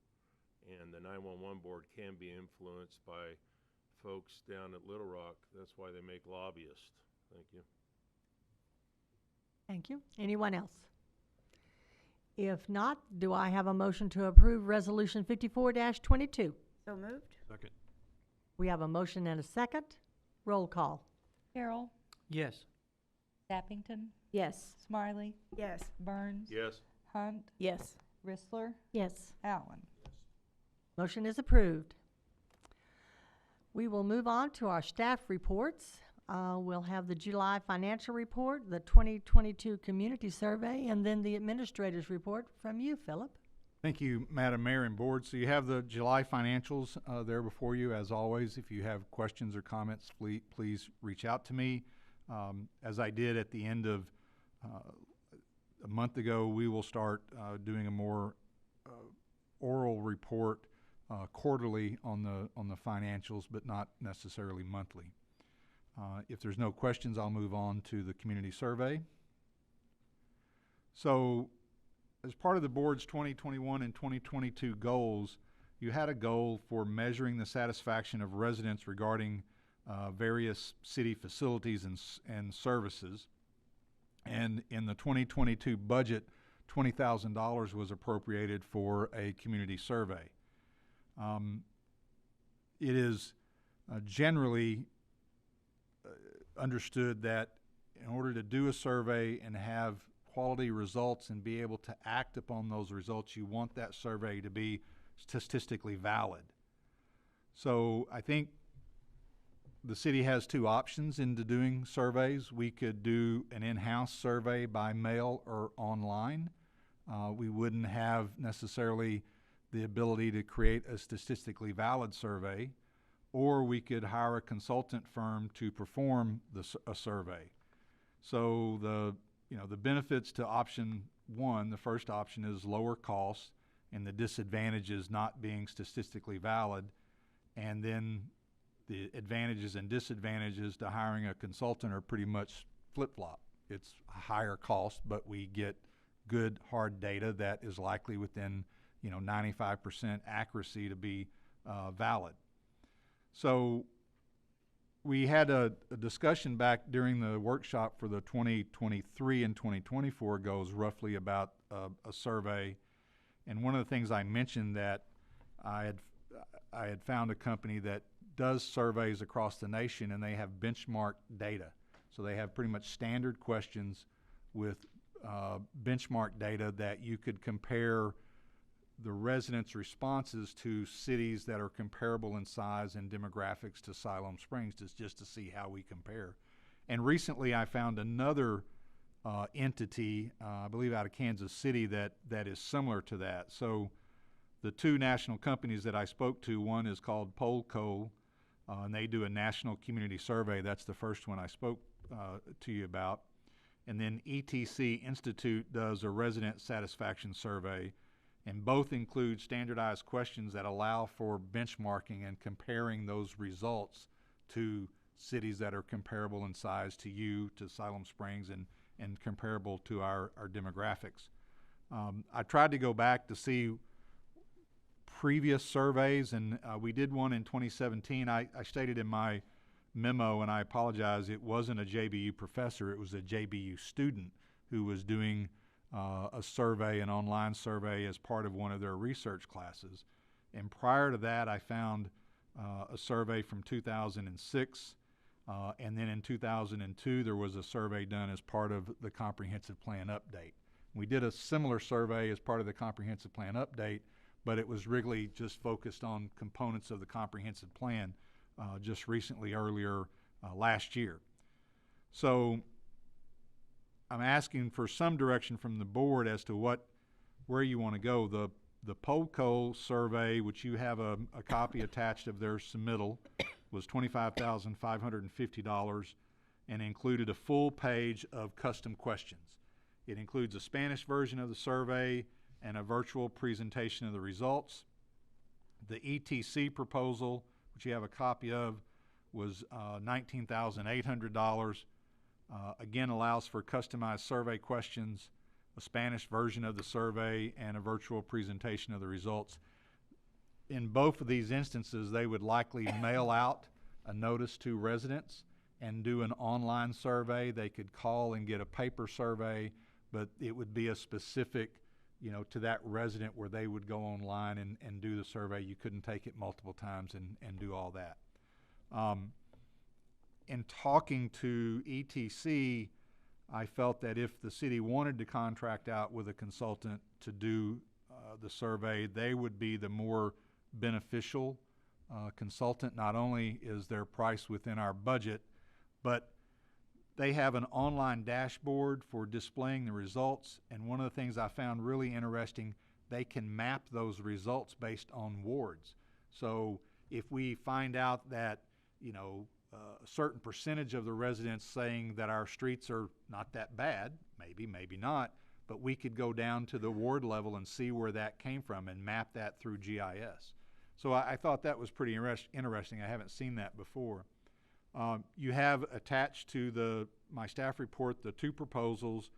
And the 911 board can be influenced by folks down at Little Rock. That's why they make lobbyists. Thank you. Thank you. Anyone else? If not, do I have a motion to approve Resolution 54-22? So moved? Second. We have a motion and a second. Roll call. Carroll, Yes. Sappington, Yes. Smiley, Yes. Burns, Yes. Hunt, Yes. Rissler, Yes. Allen. Motion is approved. We will move on to our staff reports. We'll have the July financial report, the 2022 community survey, and then the administrator's report from you, Philip. Thank you, Madam Mayor and Board. So you have the July financials there before you. As always, if you have questions or comments, please reach out to me. As I did at the end of a month ago, we will start doing a more oral report quarterly on the financials, but not necessarily monthly. If there's no questions, I'll move on to the community survey. So, as part of the board's 2021 and 2022 goals, you had a goal for measuring the satisfaction of residents regarding various city facilities and services. And in the 2022 budget, $20,000 was appropriated for a community survey. It is generally understood that in order to do a survey and have quality results and be able to act upon those results, you want that survey to be statistically valid. So I think the city has two options into doing surveys. We could do an in-house survey by mail or online. We wouldn't have necessarily the ability to create a statistically valid survey, or we could hire a consultant firm to perform a survey. So the benefits to option one, the first option, is lower costs, and the disadvantages not being statistically valid. And then the advantages and disadvantages to hiring a consultant are pretty much flip-flop. It's a higher cost, but we get good hard data that is likely within 95% accuracy to be valid. So we had a discussion back during the workshop for the 2023 and 2024 goals roughly about a survey. And one of the things I mentioned that I had found a company that does surveys across the nation, and they have benchmark data. So they have pretty much standard questions with benchmark data that you could compare the residents' responses to cities that are comparable in size and demographics to Siloam Springs, just to see how we compare. And recently I found another entity, I believe out of Kansas City, that is similar to that. So the two national companies that I spoke to, one is called Polco, and they do a national community survey. That's the first one I spoke to you about. And then ETC Institute does a resident satisfaction survey. And both include standardized questions that allow for benchmarking and comparing those results to cities that are comparable in size to you, to Siloam Springs, and comparable to our demographics. I tried to go back to see previous surveys, and we did one in 2017. I stated in my memo, and I apologize, it wasn't a JBU professor, it was a JBU student who was doing a survey, an online survey, as part of one of their research classes. And prior to that, I found a survey from 2006, and then in 2002, there was a survey done as part of the Comprehensive Plan Update. We did a similar survey as part of the Comprehensive Plan Update, but it was really just focused on components of the Comprehensive Plan just recently, earlier last year. So I'm asking for some direction from the board as to where you want to go. The POLCO survey, which you have a copy attached of their submittal, was $25,550 and included a full page of custom questions. It includes a Spanish version of the survey and a virtual presentation of the results. The ETC proposal, which you have a copy of, was $19,800. Again, allows for customized survey questions, a Spanish version of the survey, and a virtual presentation of the results. In both of these instances, they would likely mail out a notice to residents and do an online survey. They could call and get a paper survey, but it would be a specific, to that resident, where they would go online and do the survey. You couldn't take it multiple times and do all that. In talking to ETC, I felt that if the city wanted to contract out with a consultant to do the survey, they would be the more beneficial consultant. Not only is their price within our budget, but they have an online dashboard for displaying the results. And one of the things I found really interesting, they can map those results based on wards. So if we find out that, a certain percentage of the residents saying that our streets are not that bad, maybe not, but we could go down to the ward level and see where that came from and map that through GIS. So I thought that was pretty interesting. I haven't seen that before. You have attached to my staff report the two proposals.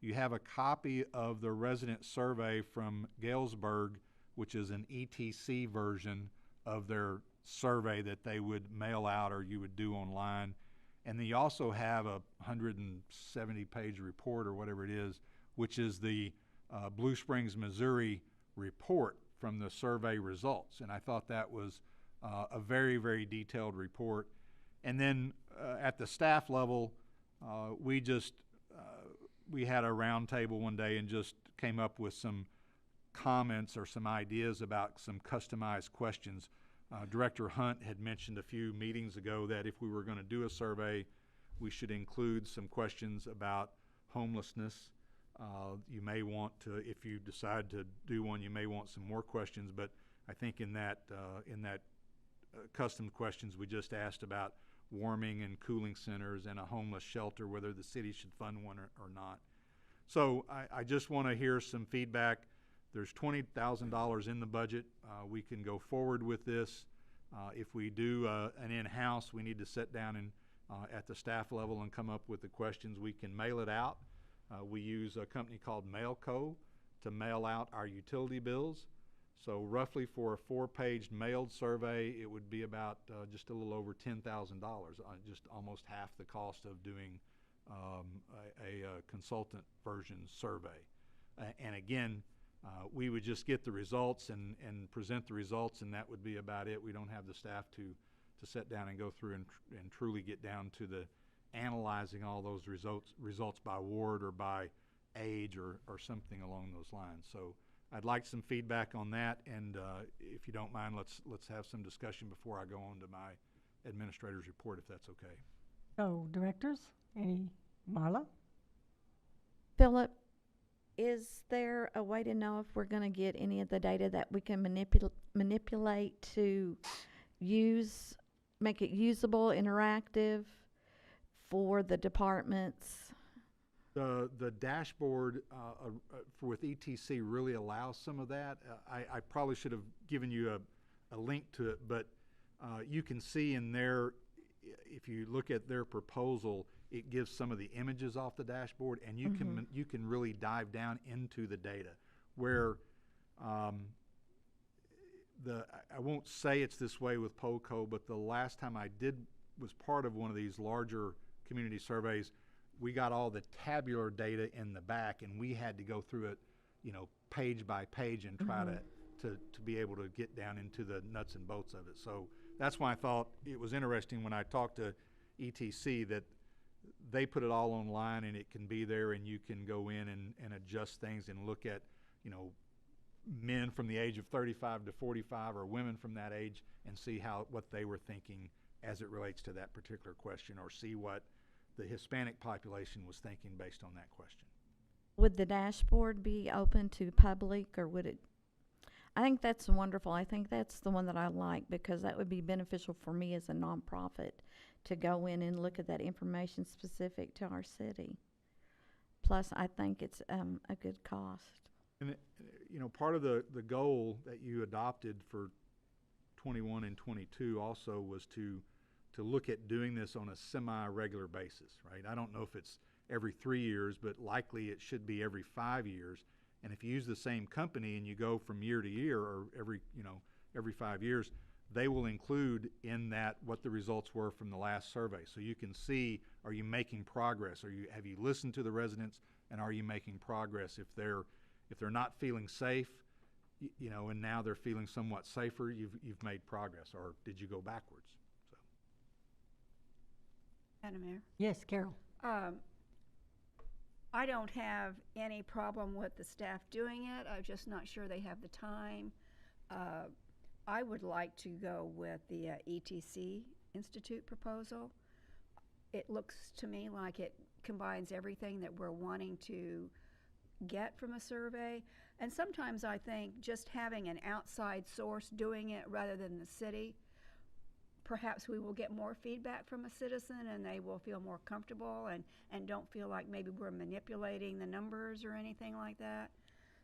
You have a copy of the resident survey from Galesburg, which is an ETC version of their survey that they would mail out or you would do online. And then you also have a 170-page report or whatever it is, which is the Blue Springs, Missouri report from the survey results. And I thought that was a very, very detailed report. And then at the staff level, we had a round table one day and just came up with some comments or some ideas about some customized questions. Director Hunt had mentioned a few meetings ago that if we were going to do a survey, we should include some questions about homelessness. You may want to, if you decide to do one, you may want some more questions, but I think in that custom questions, we just asked about warming and cooling centers and a homeless shelter, whether the city should fund one or not. So I just want to hear some feedback. There's $20,000 in the budget. We can go forward with this. If we do an in-house, we need to sit down and at the staff level and come up with the questions. We can mail it out. We use a company called Mailco to mail out our utility bills. So roughly for a 4-page mailed survey, it would be about just a little over $10,000, just almost half the cost of doing a consultant version survey. And again, we would just get the results and present the results, and that would be about it. We don't have the staff to sit down and go through and truly get down to the analyzing all those results by ward or by age or something along those lines. So I'd like some feedback on that, and if you don't mind, let's have some discussion before I go on to my administrator's report, if that's okay. So, directors, Marla? Philip, is there a way to know if we're going to get any of the data that we can manipulate to make it usable, interactive for the departments? The dashboard with ETC really allows some of that. I probably should have given you a link to it, but you can see in there, if you look at their proposal, it gives some of the images off the dashboard, and you can really dive down into the data. Where I won't say it's this way with POCO, but the last time I was part of one of these larger community surveys, we got all the tabular data in the back, and we had to go through it, page by page and try to be able to get down into the nuts and bolts of it. So that's why I thought it was interesting when I talked to ETC that they put it all online and it can be there, and you can go in and adjust things and look at, men from the age of 35 to 45 or women from that age and see what they were thinking as it relates to that particular question, or see what the Hispanic population was thinking based on that question. Would the dashboard be open to public, or would it? I think that's wonderful. I think that's the one that I like, because that would be beneficial for me as a nonprofit to go in and look at that information specific to our city. Plus, I think it's a good cost. And part of the goal that you adopted for 21 and 22 also was to look at doing this on a semi-regular basis, right? I don't know if it's every 3 years, but likely it should be every 5 years. And if you use the same company and you go from year to year, or every 5 years, they will include in that what the results were from the last survey. So you can see, are you making progress? Have you listened to the residents, and are you making progress? If they're not feeling safe, and now they're feeling somewhat safer, you've made progress. Or did you go backwards? So. Madam Mayor? Yes, Carol. I don't have any problem with the staff doing it. I'm just not sure they have the time. I would like to go with the ETC Institute proposal. It looks to me like it combines everything that we're wanting to get from a survey. And sometimes I think just having an outside source doing it rather than the city, perhaps we will get more feedback from a citizen, and they will feel more comfortable and don't feel like maybe we're manipulating the numbers or anything like that.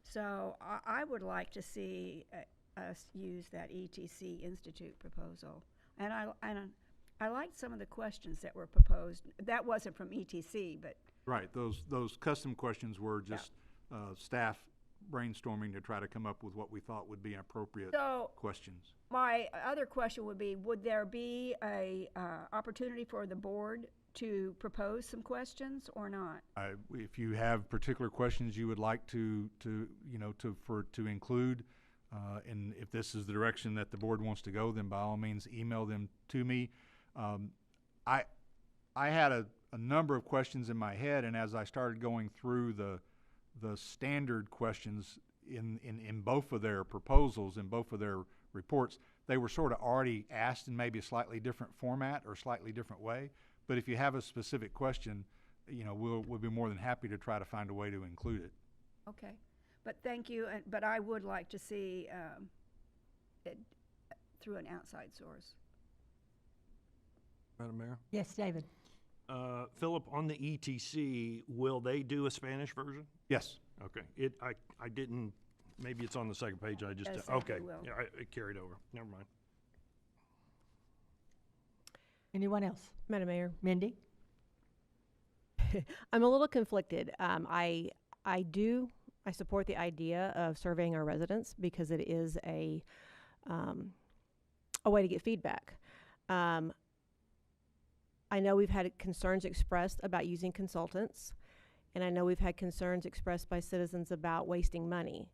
So I would like to see us use that ETC Institute proposal. And I liked some of the questions that were proposed. That wasn't from ETC, but. Right, those custom questions were just staff brainstorming to try to come up with what we thought would be appropriate questions. My other question would be, would there be a opportunity for the board to propose some questions or not? If you have particular questions you would like to include, and if this is the direction that the board wants to go, then by all means email them to me. I had a number of questions in my head, and as I started going through the standard questions in both of their proposals, in both of their reports, they were sort of already asked in maybe a slightly different format or slightly different way. But if you have a specific question, we'll be more than happy to try to find a way to include it. Okay, but thank you. But I would like to see it through an outside source. Madam Mayor? Yes, David. Philip, on the ETC, will they do a Spanish version? Yes. Okay. I didn't. Maybe it's on the second page. I just okay. Yeah, it carried over. Never mind. Anyone else? Madam Mayor. Mindy? I'm a little conflicted. I support the idea of surveying our residents because it is a way to get feedback. I know we've had concerns expressed about using consultants, and I know we've had concerns expressed by citizens about wasting money.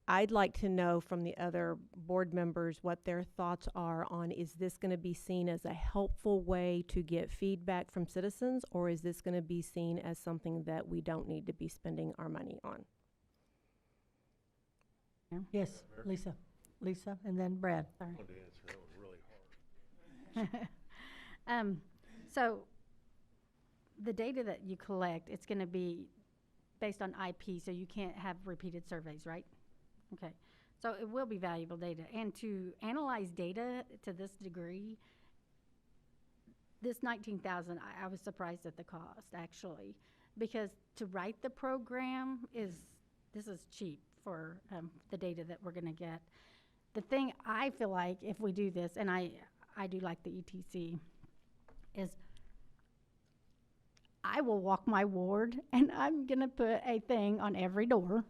I'd like to know from the other board members what their thoughts are on, is this going to be seen as a helpful way to get feedback from citizens, or is this going to be seen as something that we don't need to be spending our money on? Yes, Lisa. Lisa, and then Brad. Sorry. I wanted to answer. That was really hard. So the data that you collect, it's going to be based on IP, so you can't have repeated surveys, right? Okay. So it will be valuable data. And to analyze data to this degree, this $19,000, I was surprised at the cost, actually. because to write the program this is cheap for the data that we're gonna get. The thing I feel like if we do this, and I do like the ETC, is I will walk my ward and I'm gonna put a thing on every door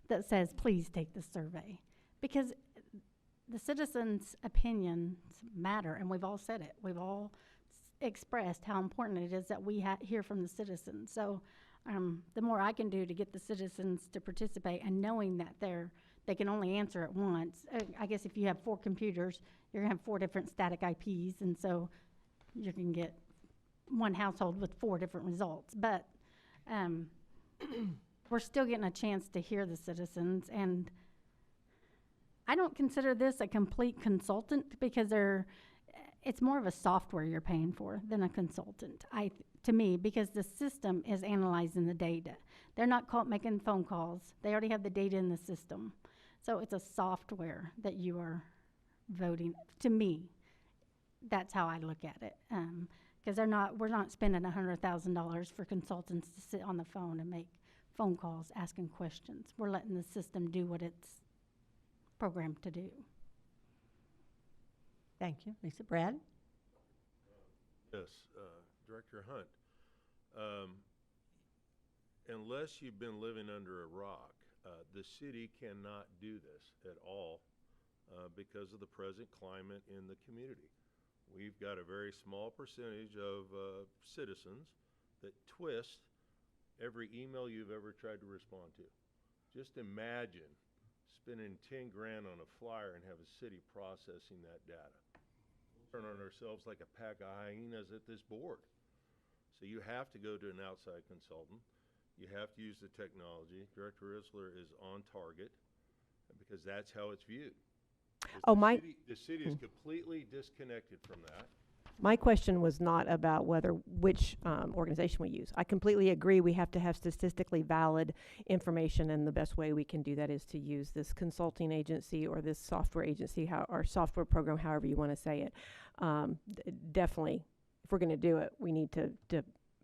that says, please take the survey. Because the citizens' opinions matter, and we've all said it. We've all expressed how important it is that we hear from the citizens. So the more I can do to get the citizens to participate, and knowing that they can only answer it once. I guess if you have 4 computers, you're gonna have 4 different static IPs, and so you can get one household with 4 different results. But we're still getting a chance to hear the citizens, and I don't consider this a complete consultant because it's more of a software you're paying for than a consultant, to me, because the system is analyzing the data. They're not making phone calls. They already have the data in the system. So it's a software that you are voting. To me, that's how I look at it. Because we're not spending $100,000 for consultants to sit on the phone and make phone calls asking questions. We're letting the system do what it's programmed to do. Thank you. Lisa. Brad? Yes, Director Hunt. Unless you've been living under a rock, the city cannot do this at all because of the present climate in the community. We've got a very small percentage of citizens that twist every email you've ever tried to respond to. Just imagine spending 10 grand on a flyer and have a city processing that data. We'll turn on ourselves like a pack of hyenas at this board. So you have to go to an outside consultant. You have to use the technology. Director Isler is on target because that's how it's viewed. The city is completely disconnected from that. My question was not about which organization we use. I completely agree we have to have statistically valid information, and the best way we can do that is to use this consulting agency or this software agency, or software program, however you want to say it. Definitely, if we're going to do it, we need to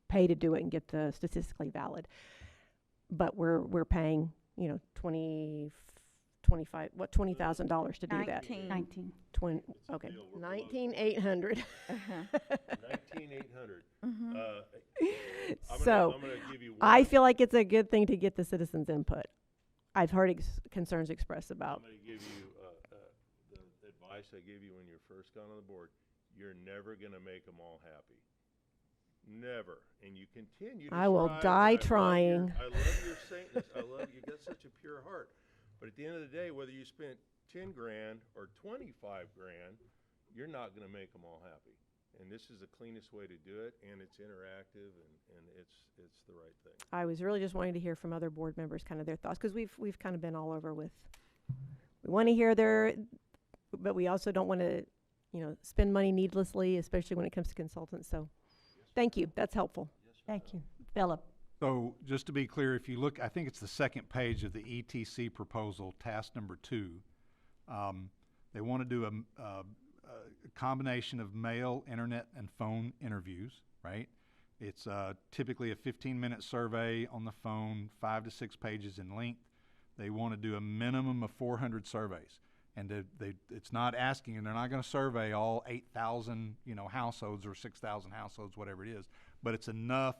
pay to do it and get the statistically valid. But we're paying, $20,000 to do that. 19. 20, okay, 19,800. 19,800. So, I'm gonna give you one. I feel like it's a good thing to get the citizens' input. I've heard concerns expressed about. I'm going to give you the advice I gave you when you first got on the board. You're never going to make them all happy. Never. And you continue to I will die trying. I love your saintness. I love you. Got such a pure heart. But at the end of the day, whether you spent 10 grand or 25 grand, you're not going to make them all happy. And this is the cleanest way to do it, and it's interactive, and it's the right thing. I was really just wanting to hear from other board members, kind of their thoughts, because we've kind of been all over with. We want to hear but we also don't want to, spend money needlessly, especially when it comes to consultants. So, thank you. That's helpful. Thank you. Philip? So just to be clear, if you look, I think it's the second page of the ETC proposal, task number 2. They want to do a combination of mail, internet, and phone interviews, right? It's typically a 15-minute survey on the phone, 5 to 6 pages in length. They want to do a minimum of 400 surveys. And it's not asking, and they're not going to survey all 8,000, households or 6,000 households, whatever it is. But it's enough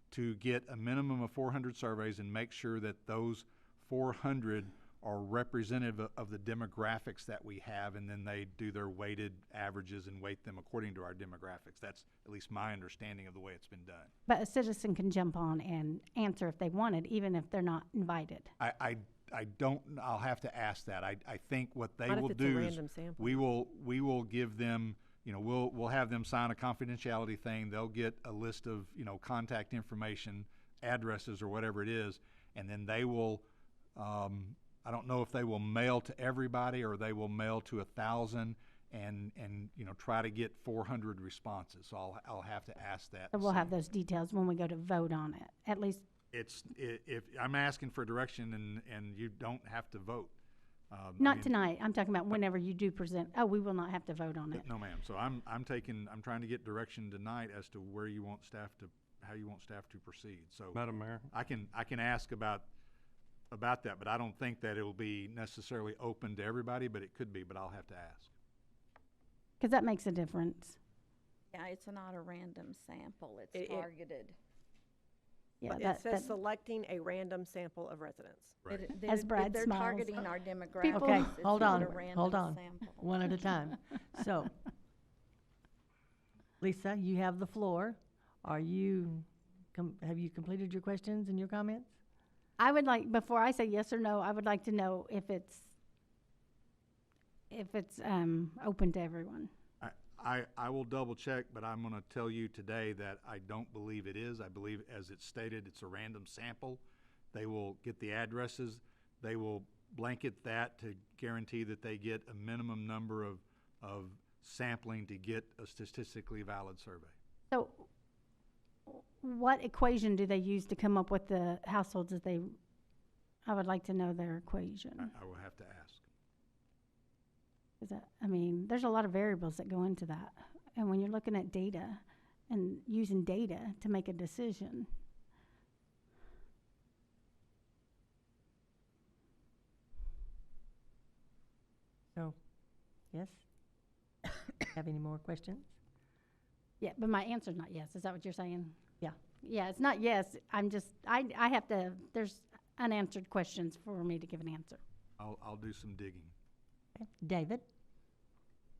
to get a minimum of 400 surveys and make sure that those 400 are representative of the demographics that we have, and then they do their weighted averages and weight them according to our demographics. That's at least my understanding of the way it's been done. But a citizen can jump on and answer if they wanted, even if they're not invited. I don't, I'll have to ask that. I think what they Not if will it's a do is random sample. we will give them, we'll have them sign a confidentiality thing. They'll get a list of, contact information, addresses or whatever it is, and then they will, I don't know if they will mail to everybody or they will mail to 1,000 and try to get 400 responses. So I'll have to ask that. So we'll have those details when we go to vote on it, at least. If I'm asking for direction and you don't have to vote. Not tonight. I'm talking about whenever you do present. Oh, we will not have to vote on it. No, ma'am. So I'm trying to get direction tonight as to where you want staff to, how you want staff to proceed. So Madam Mayor? I can ask about that, but I don't think that it will be necessarily open to everybody, but it could be, but I'll have to ask. Because that makes a difference. Yeah, it's not a random sample, It- it's targeted. Yeah, It says selecting a random sample of residents. Right. As Brad They're smiles. targeting our demographics. Okay, It's hold not on, a random hold on. sample. One at a time. So, Lisa, you have the floor. Are you, have you completed your questions and your comments? I would like, before I say yes or no, I would like to know if it's open to everyone. I will double check, but I'm gonna tell you today that I don't believe it is. I believe, as it's stated, it's a random sample. They will get the addresses, they will blanket that to guarantee that they get a minimum number of sampling to get a statistically valid survey. So what equation do they use to come up with the households that they, I would like to know their equation. I will have to ask. Is that, I mean, there's a lot of variables that go into that. And when you're looking at data and using data to make a decision. So, yes? Have any more questions? Yeah, but my answer's not yes. Is that what you're saying? Yeah. Yeah, it's not yes. I'm just, I have to, there's unanswered questions for me to give an answer. I'll do some digging. Okay. David?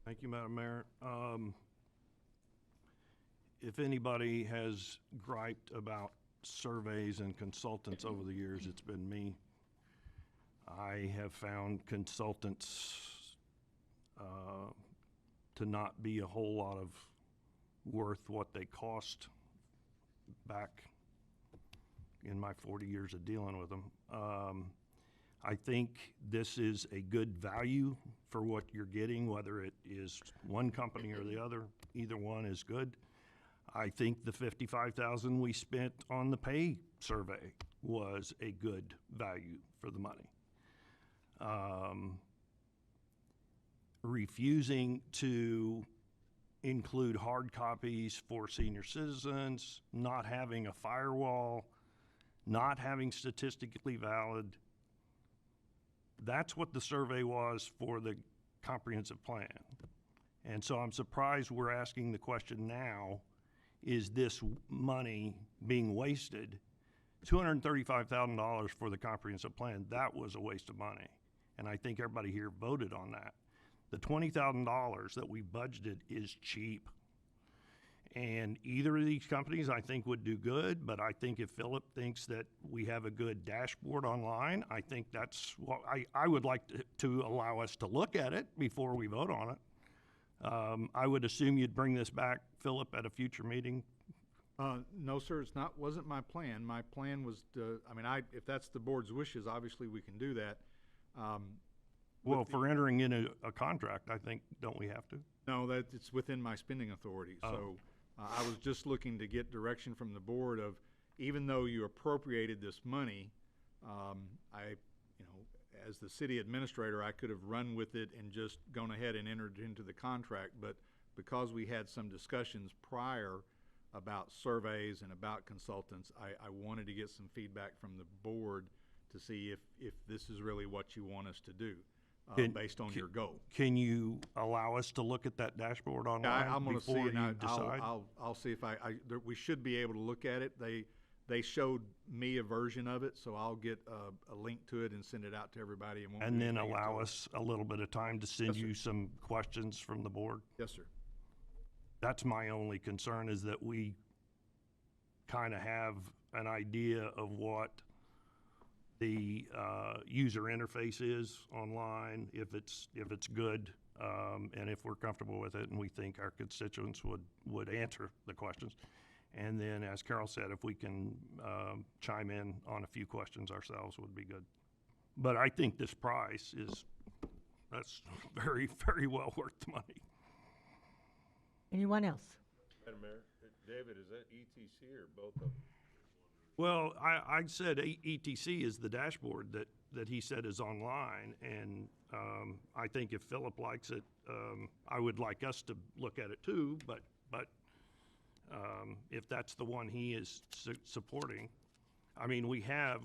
Thank you, Madam Mayor. If anybody has griped about surveys and consultants over the years, it's been me. I have found consultants to not be a whole lot of worth what they cost back in my 40 years of dealing with them. I think this is a good value for what you're getting, whether it is one company or the other. Either one is good. I think the $55,000 we spent on the pay survey was a good value for the money. Refusing to include hard copies for senior citizens, not having a firewall, not having statistically valid. That's what the survey was for the comprehensive plan. And so I'm surprised we're asking the question now, is this money being wasted? $235,000 for the comprehensive plan, that was a waste of money. And I think everybody here voted on that. The $20,000 that we budgeted is cheap. And either of these companies I think would do good, but I think if Philip thinks that we have a good dashboard online, I think that's what I would like to allow us to look at it before we vote on it. I would assume you'd bring this back, Philip, at a future meeting. No, sir, wasn't my plan. My plan was to, if that's the board's wishes, obviously we can do that. Well, for entering in a contract, I think, don't we have to? No, that it's within my spending authority. Oh. So I was just looking to get direction from the board of, even though you appropriated this money, as the city administrator, I could have run with it and just gone ahead and entered into the contract. But because we had some discussions prior about surveys and about consultants, I wanted to get some feedback from the board to see if this is really what you want us to do. Based on your goal. Can you allow us to look at that dashboard online I'm gonna see, before and you decide? I'll see if we should be able to look at it. They showed me a version of it, so I'll get a link to it and send it out to everybody. And then allow us a little bit of time to send you some questions from the board? Yes, sir. That's my only concern, is that we kind of have an idea of what the user interface is online, if it's good, and if we're comfortable with it and we think our constituents would answer the questions. And then, as Carol said, if we can chime in on a few questions ourselves would be good. But I think this price that's very, very well worth the money. Anyone else? Madam Mayor, David, is that ETC or both of them? Well, I said ETC is the dashboard that he said is online, and I think if Philip likes it, I would like us to look at it too, but if that's the one he is supporting. I mean, we have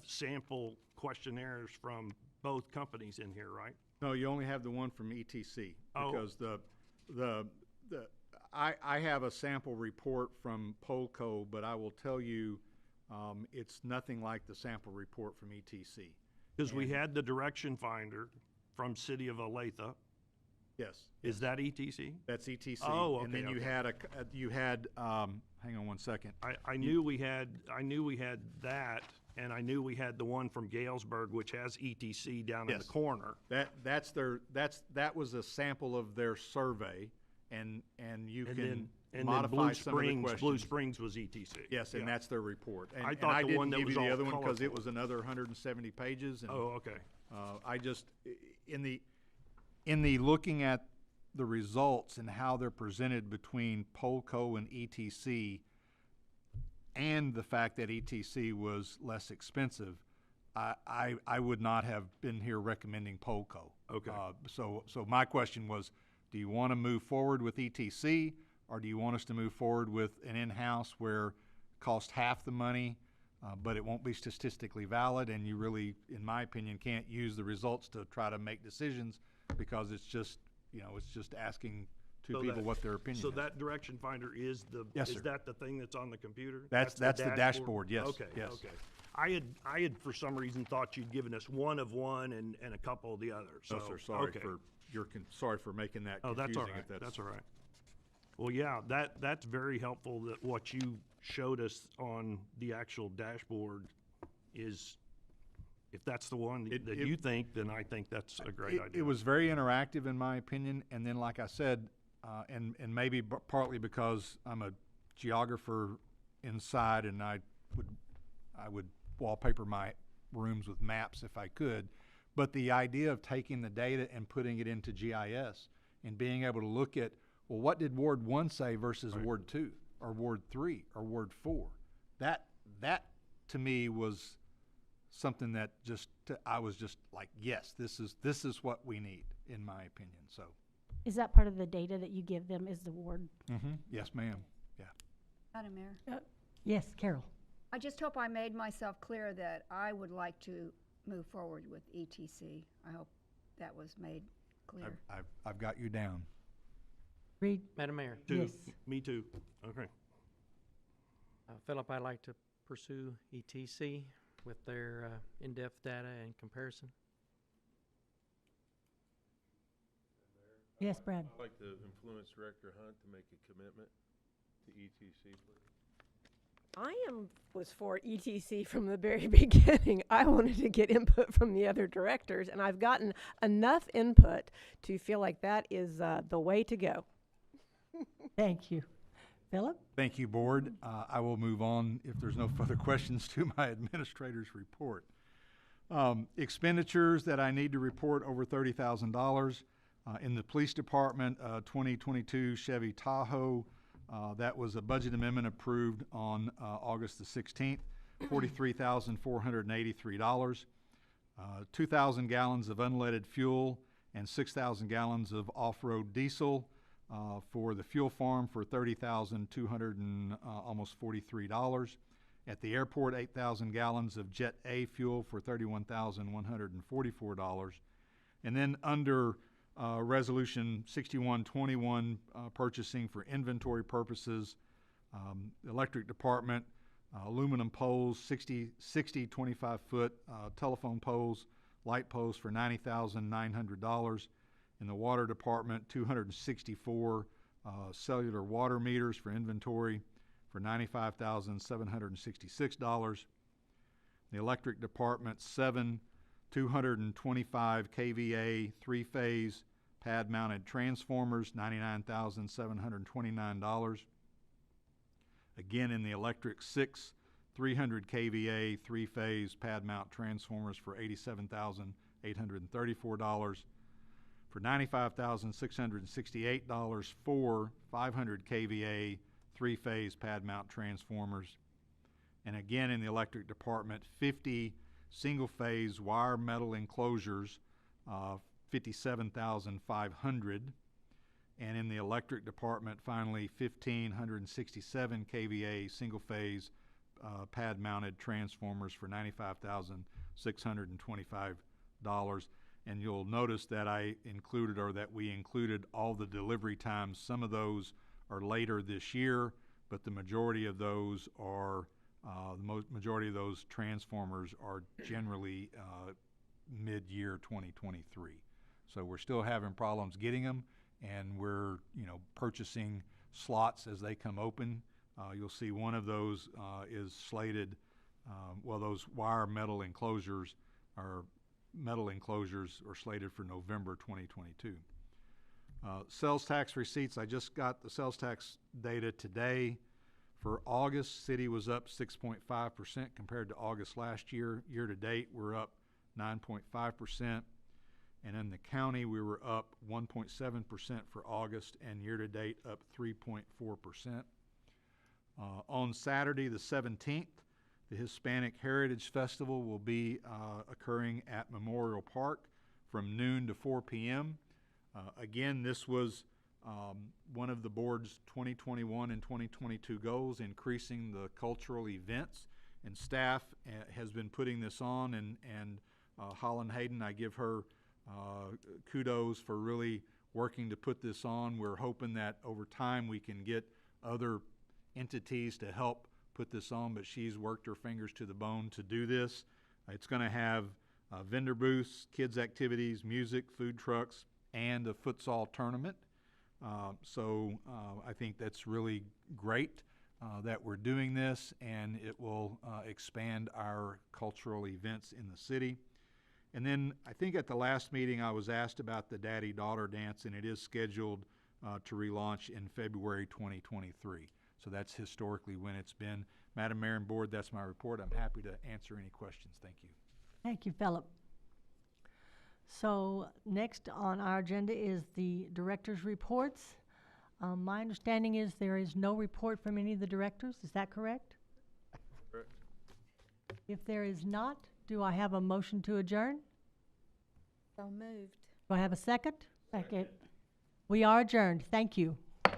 sample questionnaires from both companies in here, right? No, you only have the one from ETC, Oh. because I have a sample report from Polco, but I will tell you, it's nothing like the sample report from ETC. Because we And- had the direction finder from City of Olathe. Yes. Is that ETC? That's ETC. Oh, And then okay, you okay. had, hang on one second. I knew we had that, and I knew we had the one from Galesburg, which has ETC down in the Yes. corner. That was a sample of their survey, and you And can then, and then modify Blue some of the Springs, questions. Blue Springs was ETC. Yes, and Yeah. that's their report. And I and thought I the didn't one that give was you the all other one because it colorful. was another 170 pages. And, Oh, okay. I just, in the looking at the results and how they're presented between Polco and ETC, and the fact that ETC was less expensive, I would not have been here recommending Polco. Okay. So my question was, do you want to move forward with ETC, or do you want us to move forward with an in-house where it costs half the money, but it won't be statistically valid, and you really, in my opinion, can't use the results to try to make decisions, because it's just, it's just asking two So people that- what their opinion So is. that direction finder is Yes, is sir. that the thing that's on the computer? That's the dashboard, yes, Okay, yes. okay. I had for some reason thought you'd given us one of one and a couple of the others. No, So, sir, sorry okay. for sorry for making that Oh, confusing. that's all right, if that's all right. Well, yeah, that's very helpful, that what you showed us on the actual dashboard is, if that's the one that you think, then I think that's a great idea. It was very interactive, in my opinion, and then, like I said, and maybe partly because I'm a geographer inside, and I would wallpaper my rooms with maps if I could, but the idea of taking the data and putting it into GIS and being able to look at, well, what did Ward 1 say versus Right. Ward 2 or Ward 3 or Ward 4? That to me was something that I was just like, yes, this is what we need, in my opinion. So, Is that part of the data that you give them, is the ward? yes, ma'am. Yeah. Madam Mayor, Yes, Carol. I just hope I made myself clear that I would like to move forward with ETC. I hope that was made clear. I've got you down. Reed? Madam Mayor, Yes. Me too, okay. Philip, I'd like to pursue ETC with their in-depth data and comparison. Yes, Brad. I'd like to influence Director Hunt to make a commitment to ETC, please. I was for ETC from the very beginning. I wanted to get input from the other directors, and I've gotten enough input to feel like that is the way to go. Thank you. Philip? Thank you, Board. I will move on, if there's no further questions, to my administrator's report. Expenditures that I need to report over $30,000. In the Police Department, 2022 Chevy Tahoe, that was a budget amendment approved on August the 16th, $43,483. 2,000 gallons of unleaded fuel and 6,000 gallons of off-road diesel for the fuel farm for $30,200 and almost $43. At the airport, 8,000 gallons of Jet A fuel for $31,144. And then under Resolution 6121, purchasing for inventory purposes, the Electric Department, aluminum poles, 60 25-foot telephone poles, light posts for $90,900. In the Water Department, 264 cellular water meters for inventory for $95,766. The Electric Department, 7 225 kVA three-phase pad-mounted transformers, $99,729. Again, in the Electric, 6 300 kVA three-phase pad-mount transformers for $87,834. For $95,668, 4 500 kVA three-phase pad-mount transformers. And again, in the Electric Department, 50 single-phase wire metal enclosures, $57,500. And in the electric department, finally, 1,567 kVA single-phase pad-mounted transformers for $95,625. And you'll notice that we included all the delivery times. Some of those are later this year, but the majority of those are majority of those transformers are generally mid-year 2023. So we're still having problems getting them, and we're purchasing slots as they come open. You'll see one of those is slated. Those metal enclosures are slated for November 2022. Sales tax receipts. I just got the sales tax data today. For August, city was up 6.5% compared to August last year. Year to date, we're up 9.5%. And in the county, we were up 1.7% for August, and year to date up 3.4%. On Saturday, the 17th, the Hispanic Heritage Festival will be occurring at Memorial Park from noon to 4 p.m. Again, this was one of the board's 2021 and 2022 goals, increasing the cultural events, and staff has been putting this on, and Holland Hayden, I give her kudos for really working to put this on. We're hoping that over time we can get other entities to help put this on, but she's worked her fingers to the bone to do this. It's going to have vendor booths, kids activities, music, food trucks, and a futsal tournament. So I think that's really great that we're doing this, and it will expand our cultural events in the city. And then I think at the last meeting I was asked about the daddy-daughter dance, and it is scheduled to relaunch in February 2023. So that's historically when it's been. Madam Mayor and Board, that's my report. I'm happy to answer any questions. Thank you. Thank you, Philip. So next on our agenda is the director's reports. My understanding is there is no report from any of the directors. Is that correct? Correct. If there is not, do I have a motion to adjourn? So moved. Do I have a second? Second. We are adjourned. Thank you.